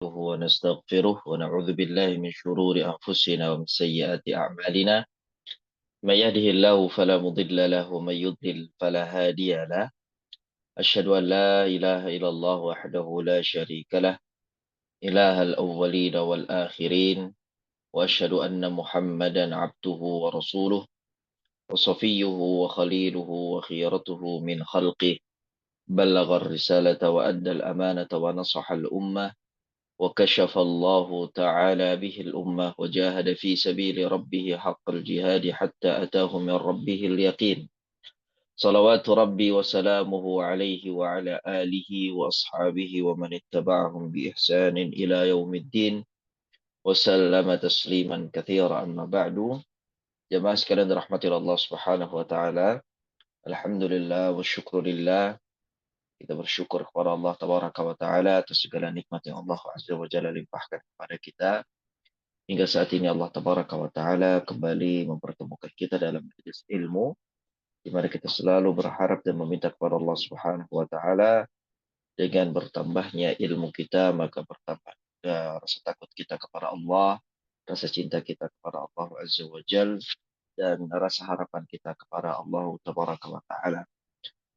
ونستغفره ونعوذ بالله من شرور أنفسنا ومن سيئات أعمالنا من يهده الله فلا مضل له ومن يضلل فلا هادي له أشهد أن لا إله إلا الله وحده لا شريك له إله الأولين والآخرين وأشهد أن محمدا عبده ورسوله وصفيه وخليله وخيرته من خلقه بلغ الرسالة وأدى الأمانة ونصح الأمة وكشف الله تعالى به الأمة وجاهد في سبيل ربه حق الجهاد حتى أتاه من ربه اليقين صلوات ربي وسلامه عليه وعلى آله وأصحابه ومن اتبعهم بإحسان إلى يوم الدين وسلم تسليما كثيرا أما بعد. Jemaah sekalian dirahmati Allah Subhanahu wa taala. Alhamdulillah wa syukurillah. Kita bersyukur kepada Allah Tabaraka wa taala atas segala nikmat yang Allah Azza wa Jalla limpahkan kepada kita. Hingga saat ini Allah Tabaraka wa taala kembali mempertemukan kita dalam majelis ilmu di mana kita selalu berharap dan meminta kepada Allah Subhanahu wa taala dengan bertambahnya ilmu kita maka bertambah juga rasa takut kita kepada Allah, rasa cinta kita kepada Allah Azza wa Jalla dan rasa harapan kita kepada Allah Tabaraka wa taala.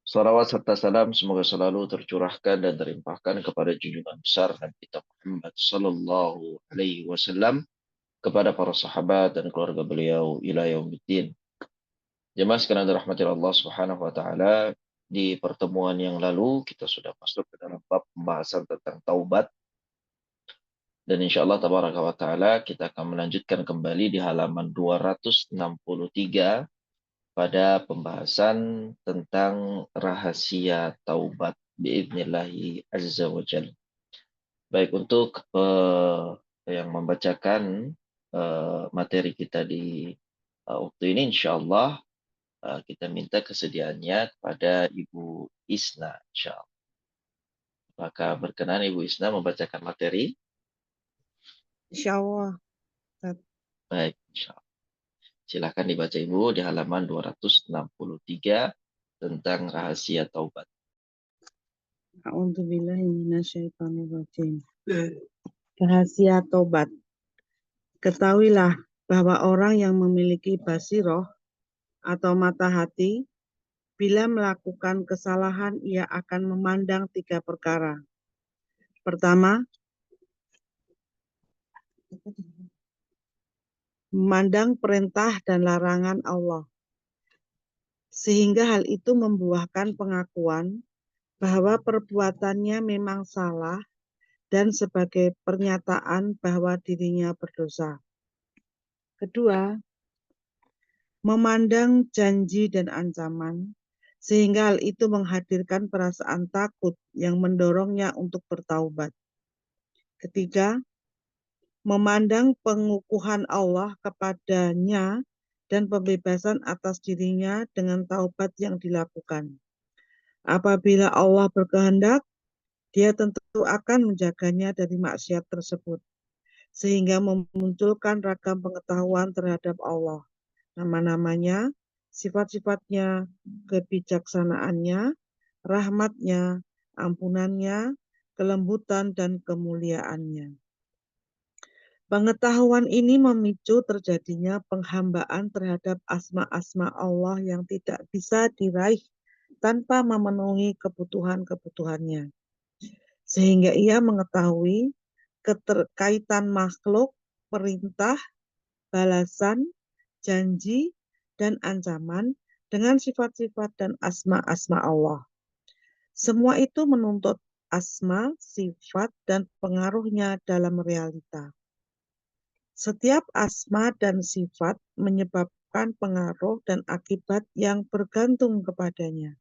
Salawat serta salam semoga selalu tercurahkan dan terlimpahkan kepada junjungan besar Nabi kita Muhammad sallallahu alaihi wasallam, kepada para sahabat dan keluarga beliau ila yaumiddin. Jemaah sekalian dirahmati Allah Subhanahu wa taala, di pertemuan yang lalu kita sudah masuk ke dalam bab pembahasan tentang taubat. Dan insyaallah tabaraka wa taala kita akan melanjutkan kembali di halaman 263 pada pembahasan tentang rahasia taubat biidznillah azza wa jalla. Baik, untuk yang membacakan materi kita di waktu ini insyaallah kita minta kesediaannya kepada Ibu Isna insyaallah. Maka berkenan Ibu Isna membacakan materi. Insyaallah. Baik, insyaallah. Silakan dibaca Ibu di halaman 263 tentang rahasia taubat. A'udzubillahi minasyaitonirrajim. Rahasia taubat. Ketahuilah bahwa orang yang memiliki basiroh atau mata hati, bila melakukan kesalahan ia akan memandang 3 perkara. Pertama, memandang perintah dan larangan Allah, sehingga hal itu membuahkan pengakuan bahwa perbuatannya memang salah dan sebagai pernyataan bahwa dirinya berdosa. Kedua, memandang janji dan ancaman, sehingga hal itu menghadirkan perasaan takut yang mendorongnya untuk bertaubat. Ketiga, memandang pengukuhan Allah kepadanya dan pembebasan atas dirinya dengan taubat yang dilakukan. Apabila Allah berkehendak, Dia tentu akan menjaganya dari maksiat tersebut, sehingga memunculkan ragam pengetahuan terhadap Allah, nama-namanya, sifat-sifatnya, kebijaksanaannya, rahmatnya, ampunannya, kelembutan, dan kemuliaannya. Pengetahuan ini memicu terjadinya penghambaan terhadap asma-asma Allah yang tidak bisa diraih tanpa memenuhi kebutuhan-kebutuhannya. Sehingga ia mengetahui keterkaitan makhluk, perintah, balasan, janji, dan ancaman dengan sifat-sifat dan asma-asma Allah. Semua itu menuntut asma, sifat, dan pengaruhnya dalam realita. Setiap asma dan sifat menyebabkan pengaruh dan akibat yang bergantung kepadanya.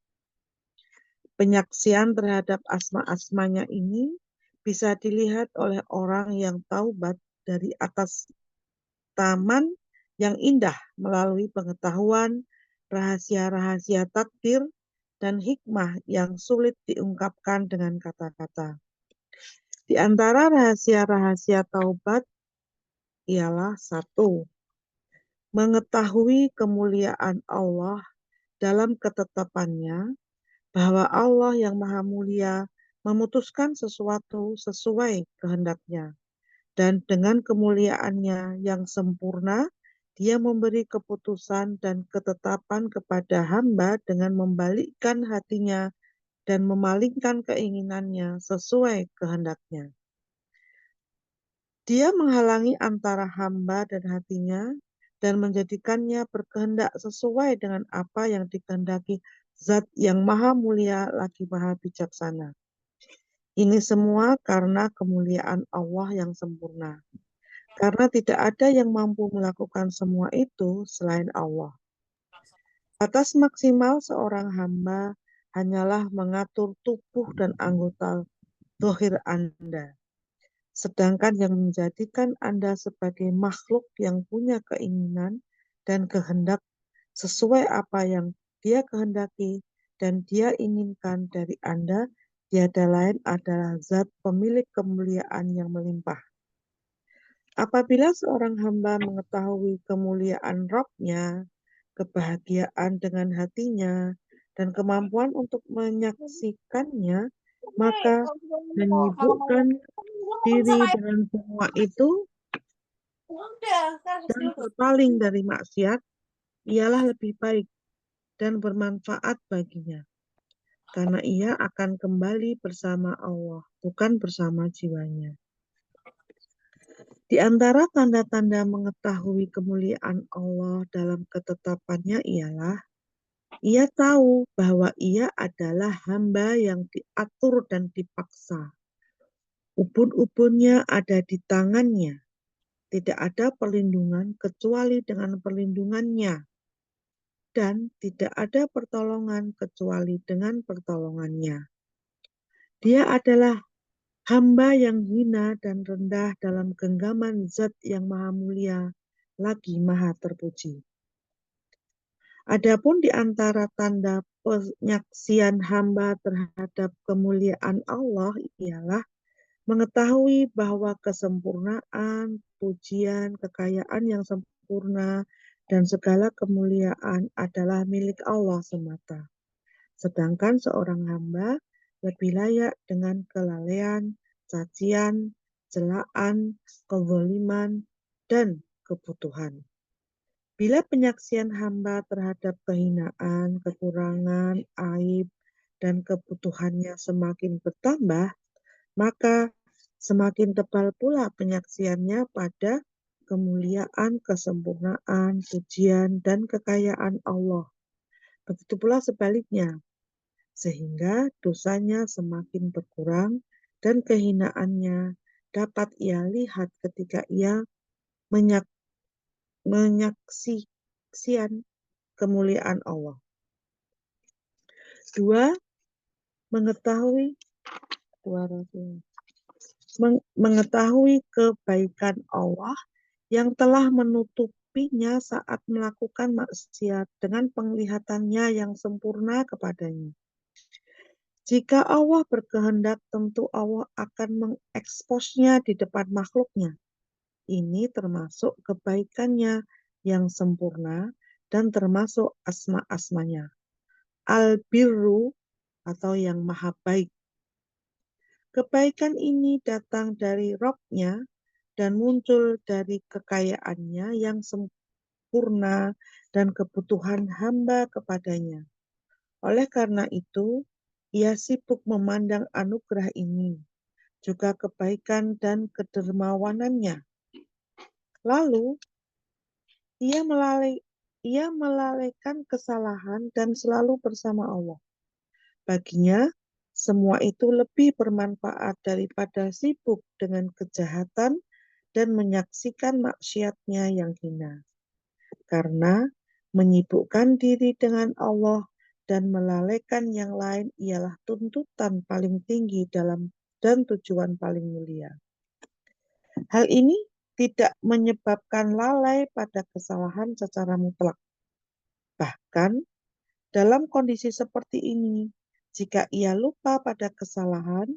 Penyaksian terhadap asma-asmanya ini bisa dilihat oleh orang yang taubat dari atas taman yang indah melalui pengetahuan rahasia-rahasia takdir dan hikmah yang sulit diungkapkan dengan kata-kata. Di antara rahasia-rahasia taubat ialah 1. Mengetahui kemuliaan Allah dalam ketetapannya bahwa Allah yang maha mulia memutuskan sesuatu sesuai kehendaknya. Dan dengan kemuliaannya yang sempurna, dia memberi keputusan dan ketetapan kepada hamba dengan membalikkan hatinya dan memalingkan keinginannya sesuai kehendaknya. Dia menghalangi antara hamba dan hatinya dan menjadikannya berkehendak sesuai dengan apa yang dikehendaki Zat yang Maha Mulia lagi Maha Bijaksana. Ini semua karena kemuliaan Allah yang sempurna. Karena tidak ada yang mampu melakukan semua itu selain Allah. Batas maksimal seorang hamba hanyalah mengatur tubuh dan anggota zahir Anda. Sedangkan yang menjadikan Anda sebagai makhluk yang punya keinginan dan kehendak sesuai apa yang Dia kehendaki dan Dia inginkan dari Anda, tiada lain adalah Zat pemilik kemuliaan yang melimpah. Apabila seorang hamba mengetahui kemuliaan Rabb-nya, kebahagiaan dengan hatinya, dan kemampuan untuk menyaksikannya, maka menyibukkan diri dengan semua itu dan berpaling dari maksiat ialah lebih baik dan bermanfaat baginya. Karena ia akan kembali bersama Allah, bukan bersama jiwanya. Di antara tanda-tanda mengetahui kemuliaan Allah dalam ketetapannya ialah ia tahu bahwa ia adalah hamba yang diatur dan dipaksa. Ubun-ubunnya ada di tangannya. Tidak ada perlindungan kecuali dengan perlindungannya. Dan tidak ada pertolongan kecuali dengan pertolongannya. Dia adalah hamba yang hina dan rendah dalam genggaman Zat yang Maha Mulia, lagi Maha Terpuji. Adapun di antara tanda penyaksian hamba terhadap kemuliaan Allah ialah mengetahui bahwa kesempurnaan, pujian, kekayaan yang sempurna, dan segala kemuliaan adalah milik Allah semata. Sedangkan seorang hamba lebih layak dengan kelalaian, cacian, celaan, kezaliman, dan kebutuhan. Bila penyaksian hamba terhadap kehinaan, kekurangan, aib, dan kebutuhannya semakin bertambah, maka semakin tebal pula penyaksiannya pada kemuliaan, kesempurnaan, pujian, dan kekayaan Allah. Begitu pula sebaliknya, sehingga dosanya semakin berkurang dan kehinaannya dapat ia lihat ketika ia menyaksikan kemuliaan Allah. 2. Mengetahui kebaikan Allah yang telah menutupinya saat melakukan maksiat dengan penglihatannya yang sempurna kepadanya. Jika Allah berkehendak, tentu Allah akan mengeksposnya di depan makhluknya. Ini termasuk kebaikannya yang sempurna dan termasuk asma-asmanya. Al-Birru atau yang maha baik. Kebaikan ini datang dari Rabb-nya dan muncul dari kekayaannya yang sempurna dan kebutuhan hamba kepadanya. Oleh karena itu, ia sibuk memandang anugerah ini, juga kebaikan dan kedermawanannya. Lalu, ia melalaikan kesalahan dan selalu bersama Allah. Baginya, semua itu lebih bermanfaat daripada sibuk dengan kejahatan dan menyaksikan maksiatnya yang hina. Karena menyibukkan diri dengan Allah dan melalaikan yang lain ialah tuntutan paling tinggi dan tujuan paling mulia. Hal ini tidak menyebabkan lalai pada kesalahan secara mutlak. Bahkan, dalam kondisi seperti ini, jika ia lupa pada kesalahan,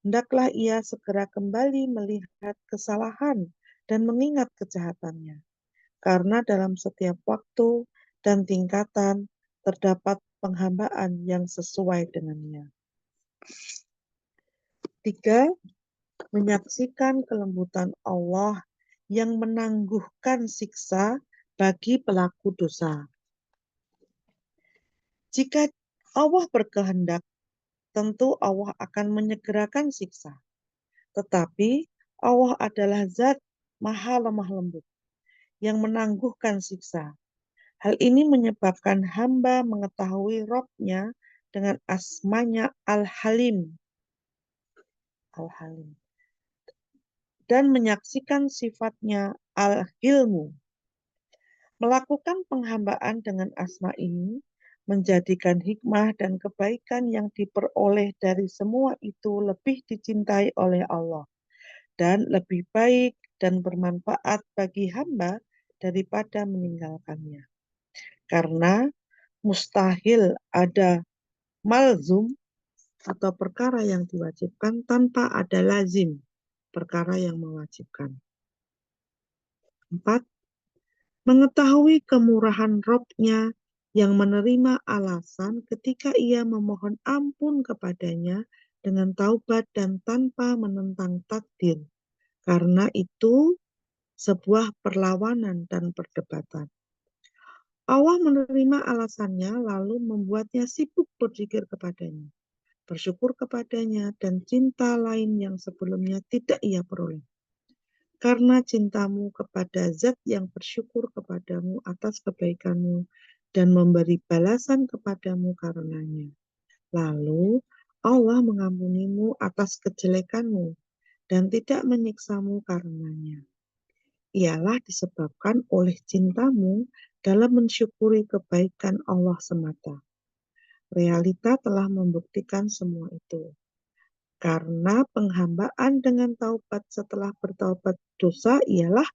hendaklah ia segera kembali melihat kesalahan dan mengingat kejahatannya. Karena dalam setiap waktu dan tingkatan terdapat penghambaan yang sesuai dengannya. Tiga, menyaksikan kelembutan Allah yang menangguhkan siksa bagi pelaku dosa. Jika Allah berkehendak, tentu Allah akan menyegerakan siksa. Tetapi Allah adalah zat maha lemah lembut yang menangguhkan siksa. Hal ini menyebabkan hamba mengetahui Rabb-nya dengan asmanya Al-Halim. Al-Halim. Dan menyaksikan sifatnya Al-Hilmu. Melakukan penghambaan dengan asma ini menjadikan hikmah dan kebaikan yang diperoleh dari semua itu lebih dicintai oleh Allah dan lebih baik dan bermanfaat bagi hamba daripada meninggalkannya. Karena mustahil ada malzum atau perkara yang diwajibkan tanpa ada lazim, perkara yang mewajibkan. 4. Mengetahui kemurahan Rabb-nya yang menerima alasan ketika ia memohon ampun kepadanya dengan taubat dan tanpa menentang takdir. Karena itu sebuah perlawanan dan perdebatan. Allah menerima alasannya lalu membuatnya sibuk berzikir kepadanya, bersyukur kepadanya, dan cinta lain yang sebelumnya tidak ia peroleh. Karena cintamu kepada zat yang bersyukur kepadamu atas kebaikanmu dan memberi balasan kepadamu karenanya. Lalu Allah mengampunimu atas kejelekanmu dan tidak menyiksamu karenanya. Ialah disebabkan oleh cintamu dalam mensyukuri kebaikan Allah semata. Realita telah membuktikan semua itu. Karena penghambaan dengan taubat setelah bertaubat dosa ialah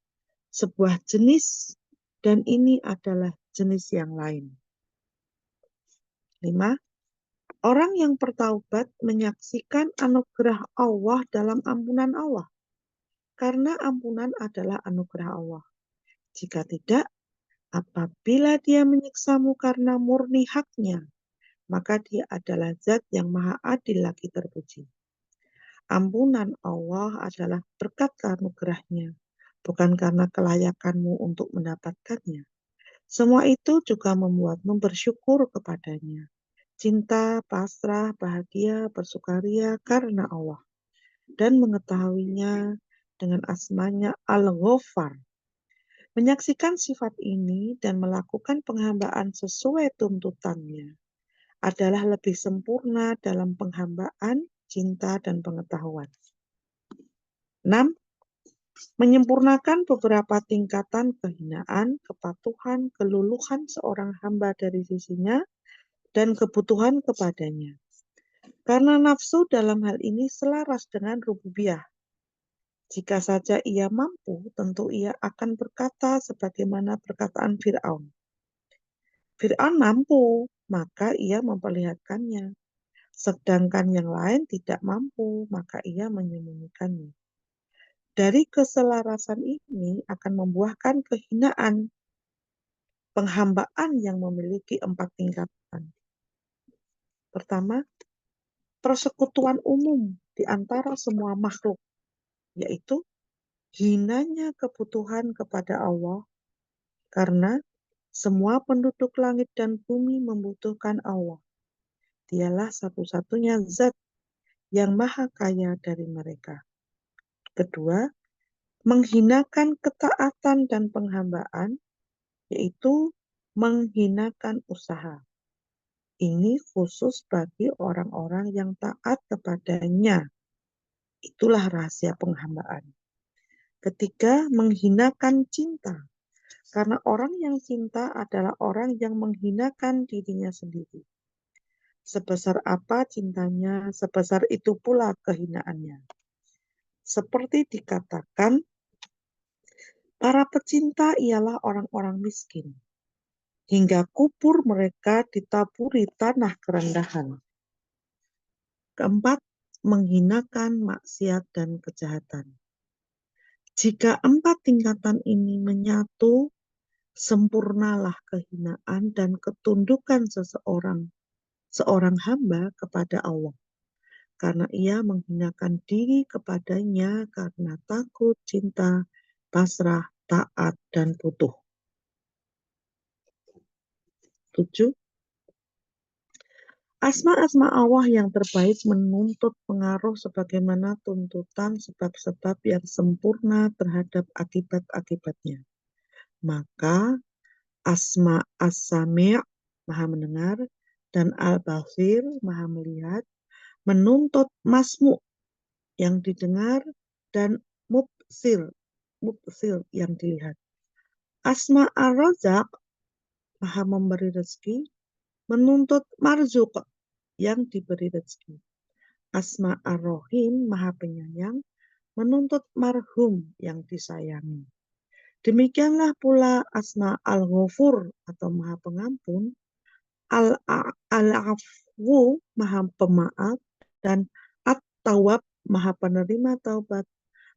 sebuah jenis dan ini adalah jenis yang lain. 5. Orang yang bertaubat menyaksikan anugerah Allah dalam ampunan Allah. Karena ampunan adalah anugerah Allah. Jika tidak, apabila dia menyiksamu karena murni haknya, maka dia adalah zat yang maha adil lagi terpuji. Ampunan Allah adalah berkat anugerahnya, bukan karena kelayakanmu untuk mendapatkannya. Semua itu juga membuatmu bersyukur kepadanya. Cinta, pasrah, bahagia, bersukaria karena Allah. Dan mengetahuinya dengan asmanya Al-Ghaffar. Menyaksikan sifat ini dan melakukan penghambaan sesuai tuntutannya adalah lebih sempurna dalam penghambaan, cinta, dan pengetahuan. 6. Menyempurnakan beberapa tingkatan kehinaan, kepatuhan, keluluhan seorang hamba dari sisinya, dan kebutuhan kepadanya. Karena nafsu dalam hal ini selaras dengan rububiyah. Jika saja ia mampu, tentu ia akan berkata sebagaimana perkataan Fir'aun. Fir'aun mampu, maka ia memperlihatkannya. Sedangkan yang lain tidak mampu, maka ia menyembunyikannya. Dari keselarasan ini akan membuahkan kehinaan, penghambaan yang memiliki 4 tingkatan. Pertama, persekutuan umum di antara semua makhluk, yaitu hinanya kebutuhan kepada Allah, karena semua penduduk langit dan bumi membutuhkan Allah. Dialah satu-satunya zat yang maha kaya dari mereka. Kedua, menghinakan ketaatan dan penghambaan, yaitu menghinakan usaha. Ini khusus bagi orang-orang yang taat kepadanya. Itulah rahasia penghambaan. Ketiga, menghinakan cinta. Karena orang yang cinta adalah orang yang menghinakan dirinya sendiri. Sebesar apa cintanya, sebesar itu pula kehinaannya. Seperti dikatakan, para pecinta ialah orang-orang miskin. Hingga kubur mereka ditaburi tanah kerendahan. Keempat, menghinakan maksiat dan kejahatan. Jika 4 tingkatan ini menyatu, sempurnalah kehinaan dan ketundukan seorang hamba kepada Allah. karena ia menghinakan diri kepadanya karena takut, cinta, pasrah, taat, dan butuh. 7. Asma-asma Allah yang terbaik menuntut pengaruh sebagaimana tuntutan sebab-sebab yang sempurna terhadap akibat-akibatnya. Maka Asma As-Sami' Maha mendengar dan Al-Basir Maha melihat menuntut masmu' yang didengar dan mubsir yang dilihat. Asma Ar-Razak Maha memberi rezeki menuntut marzuk yang diberi rezeki. Asma Ar-Rahim Maha penyayang menuntut marhum yang disayangi. Demikianlah pula Asma Al-Ghafur atau Maha pengampun, Al-Afwu Maha pemaaf, dan At-Tawwab Maha penerima taubat,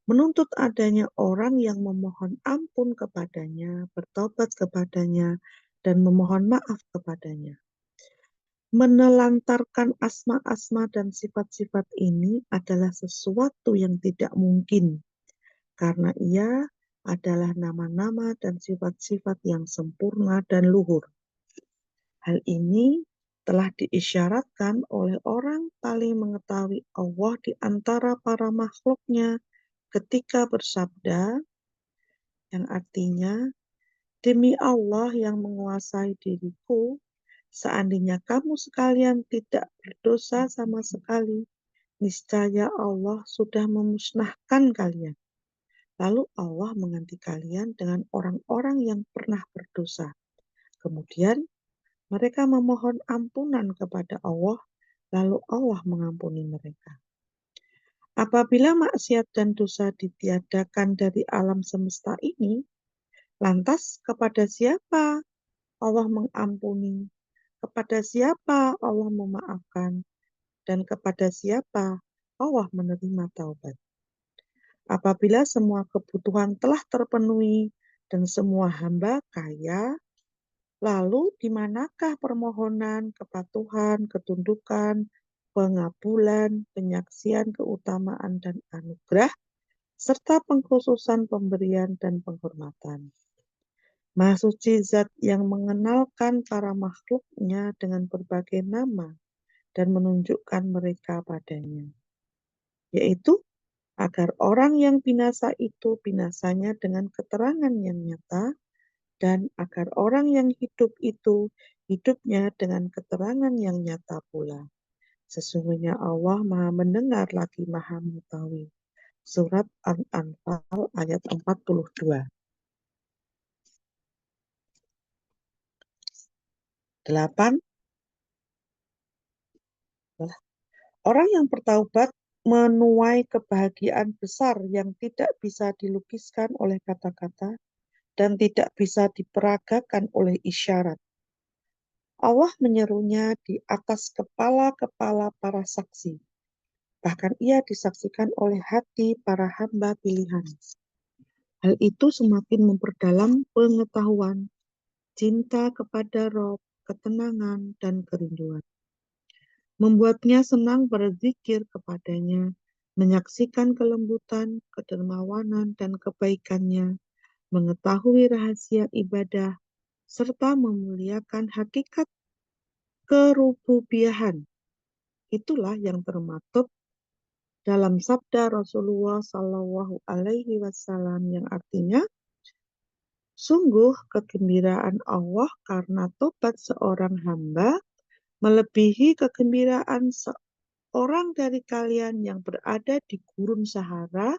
menuntut adanya orang yang memohon ampun kepadanya, bertobat kepadanya, dan memohon maaf kepadanya. Menelantarkan asma-asma dan sifat-sifat ini adalah sesuatu yang tidak mungkin, karena ia adalah nama-nama dan sifat-sifat yang sempurna dan luhur. Hal ini telah diisyaratkan oleh orang paling mengetahui Allah di antara para makhluknya ketika bersabda, yang artinya, demi Allah yang menguasai diriku, seandainya kamu sekalian tidak berdosa sama sekali, niscaya Allah sudah memusnahkan kalian. Lalu Allah mengganti kalian dengan orang-orang yang pernah berdosa. Kemudian mereka memohon ampunan kepada Allah, lalu Allah mengampuni mereka. Apabila maksiat dan dosa ditiadakan dari alam semesta ini, lantas kepada siapa Allah mengampuni? Kepada siapa Allah memaafkan? Dan kepada siapa Allah menerima taubat? Apabila semua kebutuhan telah terpenuhi dan semua hamba kaya, lalu di manakah permohonan, kepatuhan, ketundukan, pengabulan, penyaksian, keutamaan, dan anugerah, serta pengkhususan pemberian dan penghormatan? Maha Suci Zat yang mengenalkan para makhluknya dengan berbagai nama dan menunjukkan mereka padanya, yaitu agar orang yang binasa itu binasanya dengan keterangan yang nyata, dan agar orang yang hidup itu hidupnya dengan keterangan yang nyata pula. Sesungguhnya Allah Maha mendengar lagi Maha mengetahui. Surat Al-Anfal ayat 42. 8. Orang yang bertaubat menuai kebahagiaan besar yang tidak bisa dilukiskan oleh kata-kata dan tidak bisa diperagakan oleh isyarat. Allah menyerunya di atas kepala-kepala para saksi. Bahkan ia disaksikan oleh hati para hamba pilihan. Hal itu semakin memperdalam pengetahuan, cinta kepada Rob, ketenangan, dan kerinduan. Membuatnya senang berzikir kepadanya, menyaksikan kelembutan, kedermawanan, dan kebaikannya, mengetahui rahasia ibadah, serta memuliakan hakikat kerububiahan. Itulah yang termaktub dalam sabda Rasulullah Shallallahu Alaihi Wasallam yang artinya, sungguh kegembiraan Allah karena tobat seorang hamba melebihi kegembiraan seorang dari kalian yang berada di gurun Sahara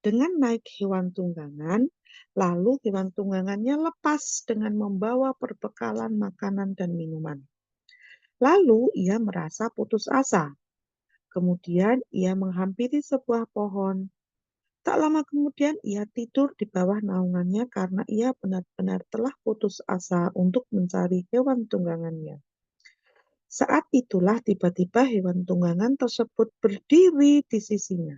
dengan naik hewan tunggangan, lalu hewan tunggangannya lepas dengan membawa perbekalan makanan dan minuman. Lalu ia merasa putus asa. Kemudian ia menghampiri sebuah pohon. Tak lama kemudian ia tidur di bawah naungannya karena ia benar-benar telah putus asa untuk mencari hewan tunggangannya. Saat itulah tiba-tiba hewan tunggangan tersebut berdiri di sisinya.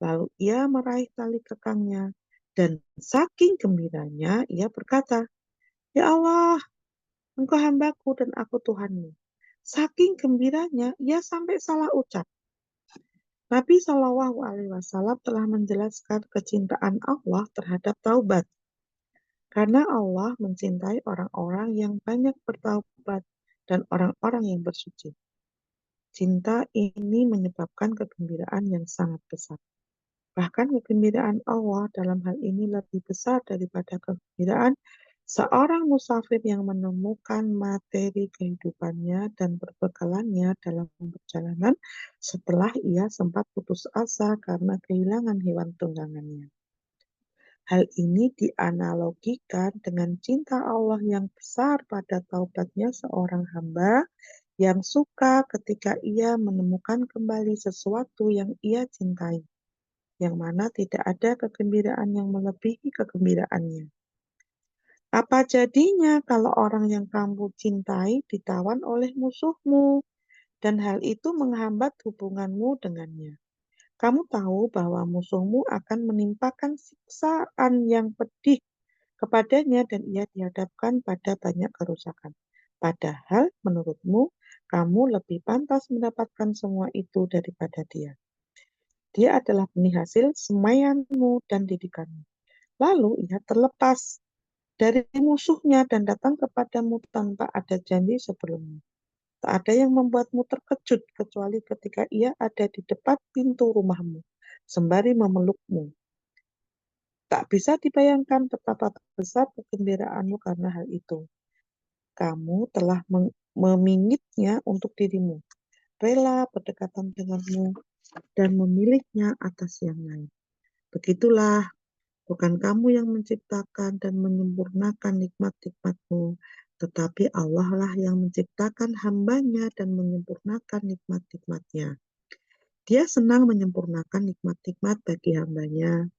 Lalu ia meraih tali kekangnya dan saking gembiranya ia berkata, "Ya Allah, Engkau hambaku dan aku Tuhanmu." Saking gembiranya ia sampai salah ucap. Nabi Shallallahu Alaihi Wasallam telah menjelaskan kecintaan Allah terhadap taubat, karena Allah mencintai orang-orang yang banyak bertaubat dan orang-orang yang bersuci. Cinta ini menyebabkan kegembiraan yang sangat besar. Bahkan kegembiraan Allah dalam hal ini lebih besar daripada kegembiraan seorang musafir yang menemukan materi kehidupannya dan perbekalannya dalam perjalanan setelah ia sempat putus asa karena kehilangan hewan tunggangannya. Hal ini dianalogikan dengan cinta Allah yang besar pada taubatnya seorang hamba yang suka ketika ia menemukan kembali sesuatu yang ia cintai, yang mana tidak ada kegembiraan yang melebihi kegembiraannya. Apa jadinya kalau orang yang kamu cintai ditawan oleh musuhmu, dan hal itu menghambat hubunganmu dengannya? Kamu tahu bahwa musuhmu akan menimpakan siksaan yang pedih kepadanya dan ia dihadapkan pada banyak kerusakan. Padahal menurutmu, kamu lebih pantas mendapatkan semua itu daripada dia. Dia adalah benih hasil semaianmu dan didikanmu. Lalu ia terlepas dari musuhnya dan datang kepadamu tanpa ada janji sebelumnya. Tak ada yang membuatmu terkejut kecuali ketika ia ada di depan pintu rumahmu, sembari memelukmu. Tak bisa dibayangkan betapa besar kegembiraanmu karena hal itu. Kamu telah memingitnya untuk dirimu, rela berdekatan denganmu, dan memilihnya atas yang lain. Begitulah, bukan kamu yang menciptakan dan menyempurnakan nikmat-nikmatmu, tetapi Allah lah yang menciptakan hambanya dan menyempurnakan nikmat-nikmatnya. Dia senang menyempurnakan nikmat-nikmat bagi hambanya.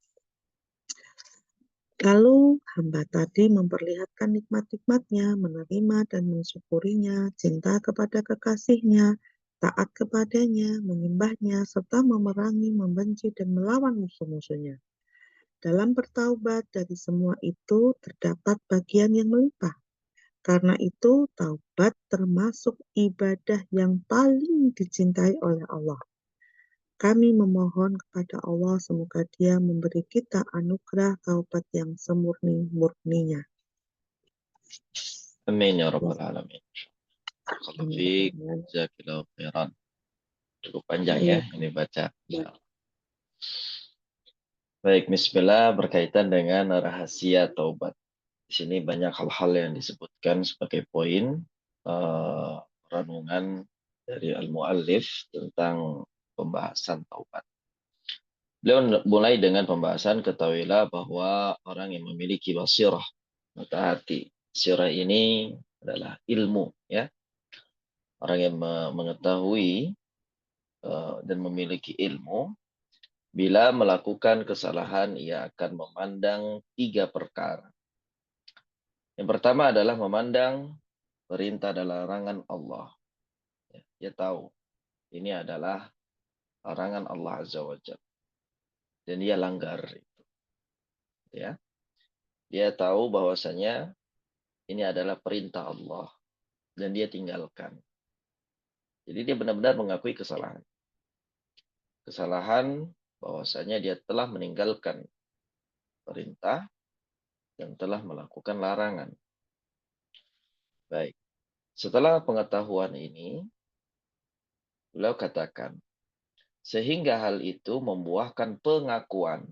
Lalu hamba tadi memperlihatkan nikmat-nikmatnya, menerima dan mensyukurinya, cinta kepada kekasihnya, taat kepadanya, menyembahnya, serta memerangi, membenci, dan melawan musuh-musuhnya. Dalam bertaubat dari semua itu terdapat bagian yang melimpah. Karena itu, taubat termasuk ibadah yang paling dicintai oleh Allah. Kami memohon kepada Allah semoga Dia memberi kita anugerah taubat yang semurni-murninya. Amin ya rabbal alamin. Kalau fiik, Amin. jazakallahu khairan. Cukup panjang ya Iya. ini baca. Baik, bismillah berkaitan dengan rahasia taubat. Di sini banyak hal-hal yang disebutkan sebagai poin renungan dari al-muallif tentang pembahasan taubat. Beliau mulai dengan pembahasan ketahuilah bahwa orang yang memiliki basirah, mata hati. Basirah ini adalah ilmu, ya. Orang yang mengetahui dan memiliki ilmu, bila melakukan kesalahan, ia akan memandang 3 perkara. Yang pertama adalah memandang perintah dan larangan Allah. Dia tahu ini adalah larangan Allah Azza wa Jalla. Dan dia langgar itu. Ya. Dia tahu bahwasanya ini adalah perintah Allah. Dan dia tinggalkan. Jadi dia benar-benar mengakui kesalahan. Kesalahan bahwasanya dia telah meninggalkan perintah dan telah melakukan larangan. Baik. Setelah pengetahuan ini, beliau katakan, sehingga hal itu membuahkan pengakuan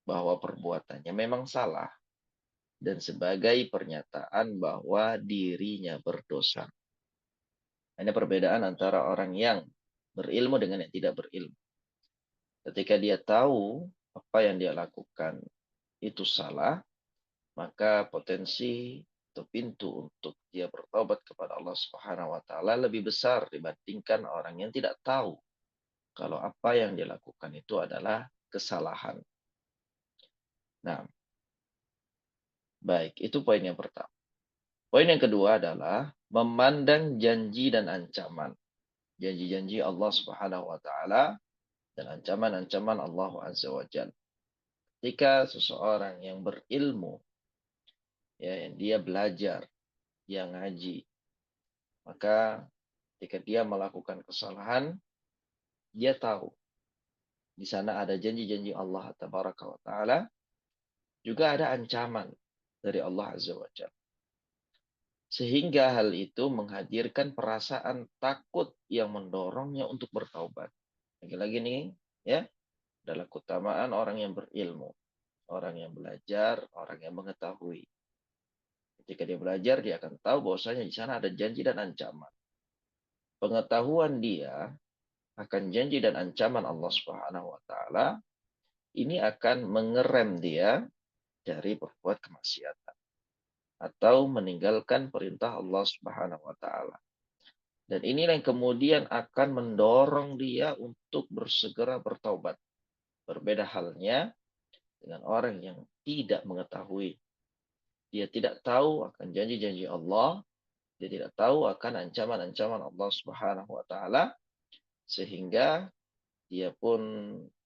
bahwa perbuatannya memang salah dan sebagai pernyataan bahwa dirinya berdosa. Ini perbedaan antara orang yang berilmu dengan yang tidak berilmu. Ketika dia tahu apa yang dia lakukan itu salah, maka potensi atau pintu untuk dia bertobat kepada Allah Subhanahu wa taala lebih besar dibandingkan orang yang tidak tahu kalau apa yang dia lakukan itu adalah kesalahan. Nah, baik, itu poin yang pertama. Poin yang kedua adalah memandang janji dan ancaman. Janji-janji Allah Subhanahu wa taala dan ancaman-ancaman Allah Azza wa Jalla. Ketika seseorang yang berilmu, ya, dia belajar, dia ngaji, maka ketika dia melakukan kesalahan, dia tahu di sana ada janji-janji Allah Tabaraka wa Ta'ala, juga ada ancaman dari Allah Azza wa Jalla. Sehingga hal itu menghadirkan perasaan takut yang mendorongnya untuk bertaubat. Lagi-lagi nih, ya, adalah keutamaan orang yang berilmu, orang yang belajar, orang yang mengetahui. Ketika dia belajar, dia akan tahu bahwasanya di sana ada janji dan ancaman. Pengetahuan dia akan janji dan ancaman Allah Subhanahu wa taala ini akan mengerem dia dari berbuat kemaksiatan atau meninggalkan perintah Allah Subhanahu wa taala. Dan inilah yang kemudian akan mendorong dia untuk bersegera bertaubat. Berbeda halnya dengan orang yang tidak mengetahui. Dia tidak tahu akan janji-janji Allah, dia tidak tahu akan ancaman-ancaman Allah Subhanahu wa taala, sehingga dia pun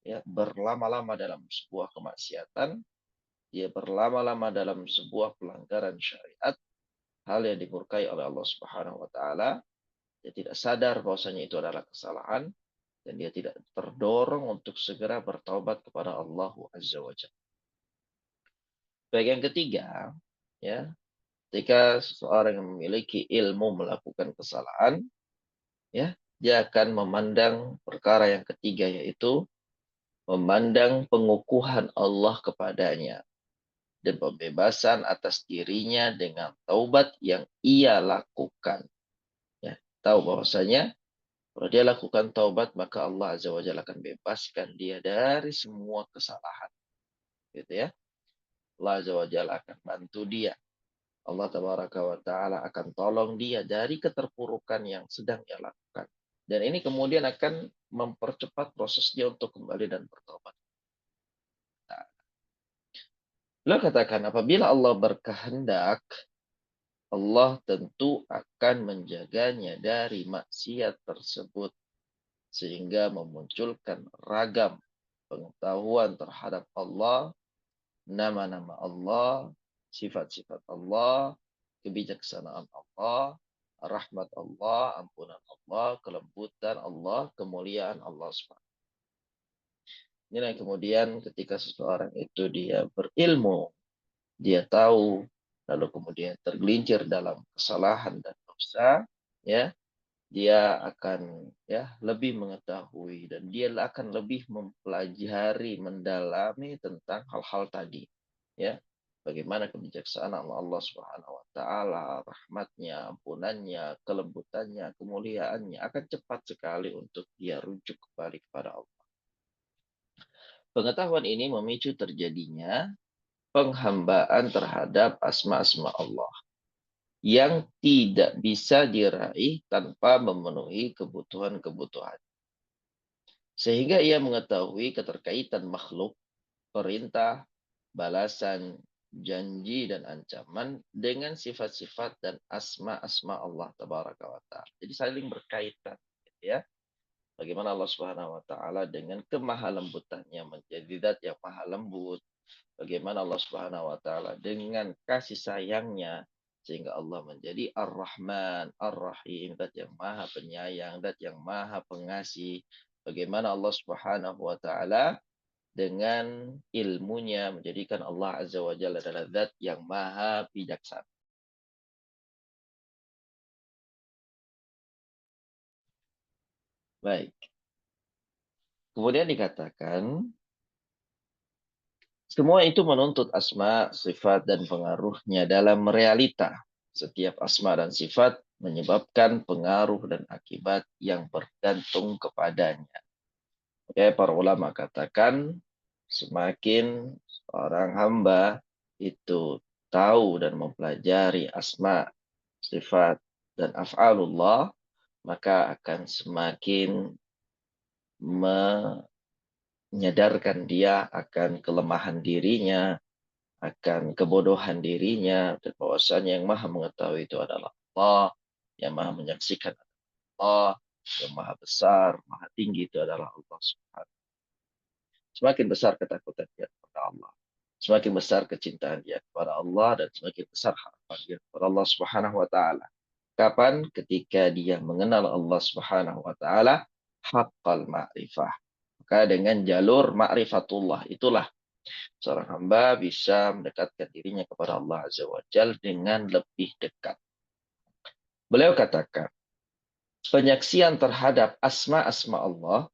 ya berlama-lama dalam sebuah kemaksiatan, dia berlama-lama dalam sebuah pelanggaran syariat, hal yang dimurkai oleh Allah Subhanahu wa taala. Dia tidak sadar bahwasanya itu adalah kesalahan, dan dia tidak terdorong untuk segera bertaubat kepada Allah Azza wa Jalla. Bagian ketiga, ya, ketika seseorang yang memiliki ilmu melakukan kesalahan, ya, dia akan memandang perkara yang ketiga, yaitu memandang pengukuhan Allah kepadanya dan pembebasan atas dirinya dengan taubat yang ia lakukan. Ya, tahu bahwasanya kalau dia lakukan taubat, maka Allah Azza wa Jalla akan bebaskan dia dari semua kesalahan. Gitu ya. Allah Azza wa Jalla akan bantu dia. Allah Tabaraka wa Ta'ala akan tolong dia dari keterpurukan yang sedang dia lakukan. Dan ini kemudian akan mempercepat proses dia untuk kembali dan bertobat. Nah, beliau katakan, apabila Allah berkehendak, Allah tentu akan menjaganya dari maksiat tersebut, sehingga memunculkan ragam pengetahuan terhadap Allah, nama-nama Allah, sifat-sifat Allah, kebijaksanaan Allah, rahmat Allah, ampunan Allah, kelembutan Allah, kemuliaan Allah SWT. Inilah yang kemudian ketika seseorang itu dia berilmu, dia tahu, lalu kemudian tergelincir dalam kesalahan dan dosa, ya, dia akan ya lebih mengetahui dan dia akan lebih mempelajari, mendalami tentang hal-hal tadi, ya, bagaimana kebijaksanaan Allah Subhanahu wa taala, rahmatnya, ampunannya, kelembutannya, kemuliaannya akan cepat sekali untuk dia rujuk kembali kepada Allah. Pengetahuan ini memicu terjadinya penghambaan terhadap asma-asma Allah yang tidak bisa diraih tanpa memenuhi kebutuhan-kebutuhan. Sehingga ia mengetahui keterkaitan makhluk, perintah, balasan, janji, dan ancaman dengan sifat-sifat dan asma-asma Allah Tabaraka wa Ta'ala. Jadi saling berkaitan. Ya. Bagaimana Allah Subhanahu wa Ta'ala dengan kemahalembutannya menjadi zat yang maha lembut. Bagaimana Allah Subhanahu wa Ta'ala dengan kasih sayangnya sehingga Allah menjadi Ar-Rahman, Ar-Rahim, zat yang maha penyayang, zat yang maha pengasih. Bagaimana Allah Subhanahu wa Ta'ala dengan ilmunya menjadikan Allah Azza wa Jalla adalah zat yang maha bijaksana. Baik. Kemudian dikatakan semua itu menuntut asma, sifat, dan pengaruhnya dalam realita. Setiap asma dan sifat menyebabkan pengaruh dan akibat yang bergantung kepadanya. Oke, para ulama katakan, semakin orang hamba itu tahu dan mempelajari asma, sifat, dan af'alullah, maka akan semakin menyadarkan dia akan kelemahan dirinya, akan kebodohan dirinya, dan bahwasanya yang maha mengetahui itu adalah Allah, yang maha menyaksikan Allah, yang maha besar, maha tinggi itu adalah Allah Subhanahu. Semakin besar ketakutan dia kepada Allah, semakin besar kecintaan dia kepada Allah, dan semakin besar harapan dia kepada Allah Subhanahu wa Ta'ala. Kapan? Ketika dia mengenal Allah Subhanahu wa Ta'ala haqqal ma'rifah. Maka dengan jalur ma'rifatullah itulah seorang hamba bisa mendekatkan dirinya kepada Allah Azza wa Jalla dengan lebih dekat. Beliau katakan, penyaksian terhadap asma-asma Allah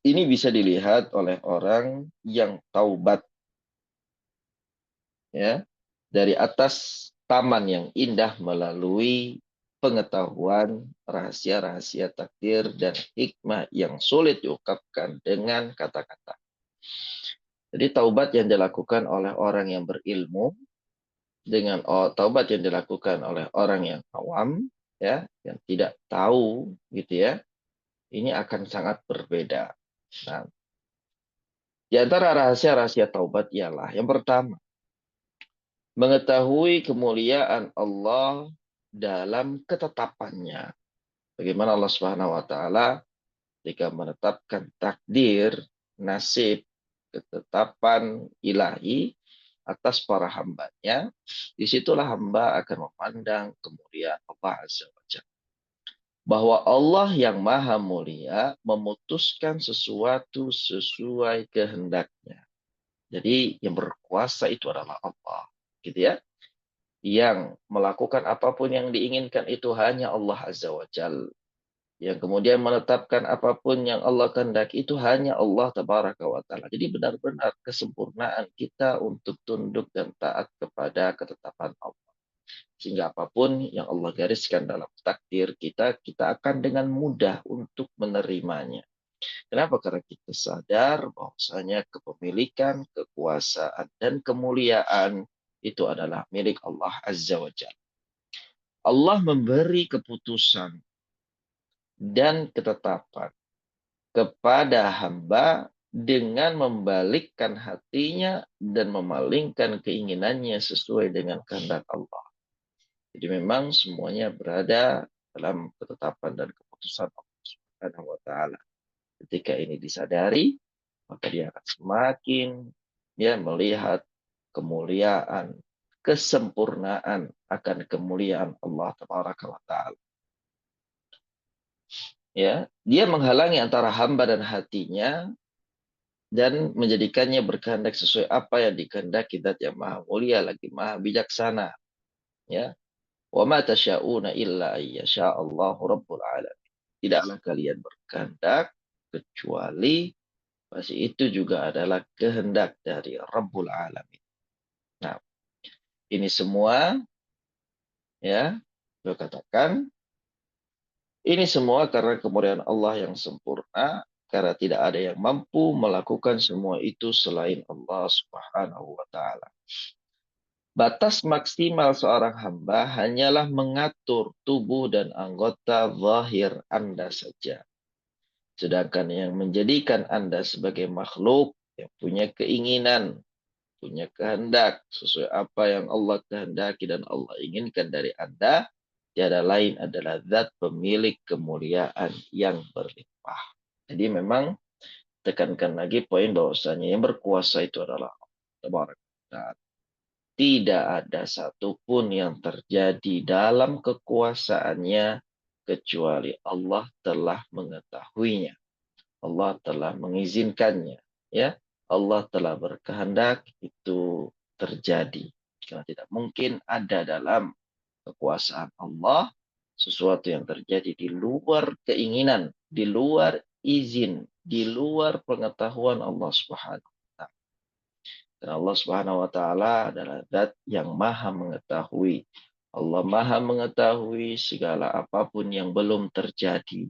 ini bisa dilihat oleh orang yang taubat, ya, dari atas taman yang indah melalui pengetahuan rahasia-rahasia takdir dan hikmah yang sulit diungkapkan dengan kata-kata. Jadi taubat yang dilakukan oleh orang yang berilmu dengan taubat yang dilakukan oleh orang yang awam, ya, yang tidak tahu, gitu ya, ini akan sangat berbeda. Nah, di antara rahasia-rahasia taubat ialah yang pertama, mengetahui kemuliaan Allah dalam ketetapannya. Bagaimana Allah Subhanahu wa taala ketika menetapkan takdir, nasib, ketetapan ilahi atas para hambanya, disitulah hamba akan memandang kemuliaan Allah Azza wa Jalla. Bahwa Allah yang maha mulia memutuskan sesuatu sesuai kehendaknya. Jadi yang berkuasa itu adalah Allah, gitu ya. Yang melakukan apapun yang diinginkan itu hanya Allah Azza wa Jalla. Yang kemudian menetapkan apapun yang Allah kehendaki itu hanya Allah Tabaraka wa Ta'ala. Jadi benar-benar kesempurnaan kita untuk tunduk dan taat kepada ketetapan Allah. Sehingga apapun yang Allah gariskan dalam takdir kita, kita akan dengan mudah untuk menerimanya. Kenapa? Karena kita sadar bahwasanya kepemilikan, kekuasaan, dan kemuliaan itu adalah milik Allah Azza wa Jalla. Allah memberi keputusan dan ketetapan kepada hamba dengan membalikkan hatinya dan memalingkan keinginannya sesuai dengan kehendak Allah. Jadi memang semuanya berada dalam ketetapan dan keputusan Allah Subhanahu wa taala. Ketika ini disadari, maka dia akan semakin melihat kemuliaan, kesempurnaan akan kemuliaan Allah Tabaraka wa taala. Ya, dia menghalangi antara hamba dan hatinya dan menjadikannya berkehendak sesuai apa yang dikehendaki Zat yang Maha Mulia lagi Maha Bijaksana. Ya, wa ma tasyauna illa ayyasha Allahu rabbul alamin. Tidaklah kalian berkehendak kecuali pasti itu juga adalah kehendak dari Rabbul Alamin. Nah, ini semua, ya, saya katakan, ini semua karena kemuliaan Allah yang sempurna, karena tidak ada yang mampu melakukan semua itu selain Allah Subhanahu wa taala. Batas maksimal seorang hamba hanyalah mengatur tubuh dan anggota zahir Anda saja. Sedangkan yang menjadikan Anda sebagai makhluk yang punya keinginan, punya kehendak sesuai apa yang Allah kehendaki dan Allah inginkan dari Anda, tiada lain adalah Zat pemilik kemuliaan yang berlimpah. Jadi memang tekankan lagi poin bahwasanya yang berkuasa itu adalah Allah. Tidak ada satupun yang terjadi dalam kekuasaannya kecuali Allah telah mengetahuinya. Allah telah mengizinkannya, ya. Allah telah berkehendak itu terjadi. Karena tidak mungkin ada dalam kekuasaan Allah sesuatu yang terjadi di luar keinginan, di luar izin, di luar pengetahuan Allah Subhanahu wa taala. Dan Allah Subhanahu wa taala adalah Zat yang Maha mengetahui. Allah Maha mengetahui segala apapun yang belum terjadi,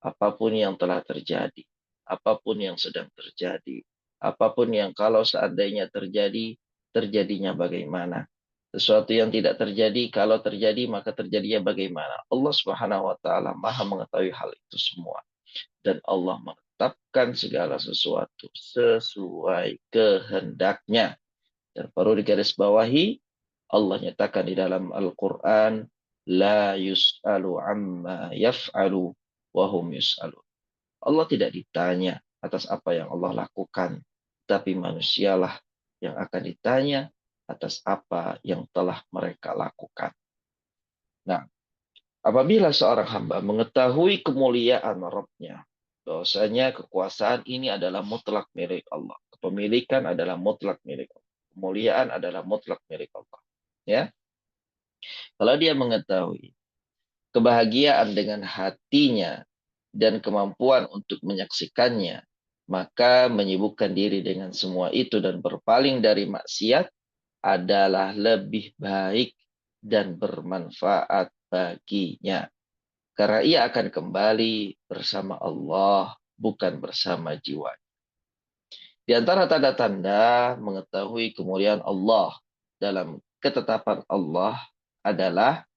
apapun yang telah terjadi, apapun yang sedang terjadi, apapun yang kalau seandainya terjadi, terjadinya bagaimana. Sesuatu yang tidak terjadi, kalau terjadi maka terjadinya bagaimana. Allah Subhanahu wa taala Maha mengetahui hal itu semua. Dan Allah menetapkan segala sesuatu sesuai kehendaknya. Dan perlu digarisbawahi, Allah nyatakan di dalam Al-Quran, La yus'alu amma yaf'alu wa hum yus'alu. Allah tidak ditanya atas apa yang Allah lakukan, tapi manusialah yang akan ditanya atas apa yang telah mereka lakukan. Nah, apabila seorang hamba mengetahui kemuliaan Rabb-nya, Bahwasanya kekuasaan ini adalah mutlak milik Allah. Kepemilikan adalah mutlak milik Allah. Kemuliaan adalah mutlak milik Allah. Ya, kalau dia mengetahui kebahagiaan dengan hatinya dan kemampuan untuk menyaksikannya, maka menyibukkan diri dengan semua itu dan berpaling dari maksiat adalah lebih baik dan bermanfaat baginya. Karena ia akan kembali bersama Allah, bukan bersama jiwa. Di antara tanda-tanda mengetahui kemuliaan Allah dalam ketetapan Allah adalah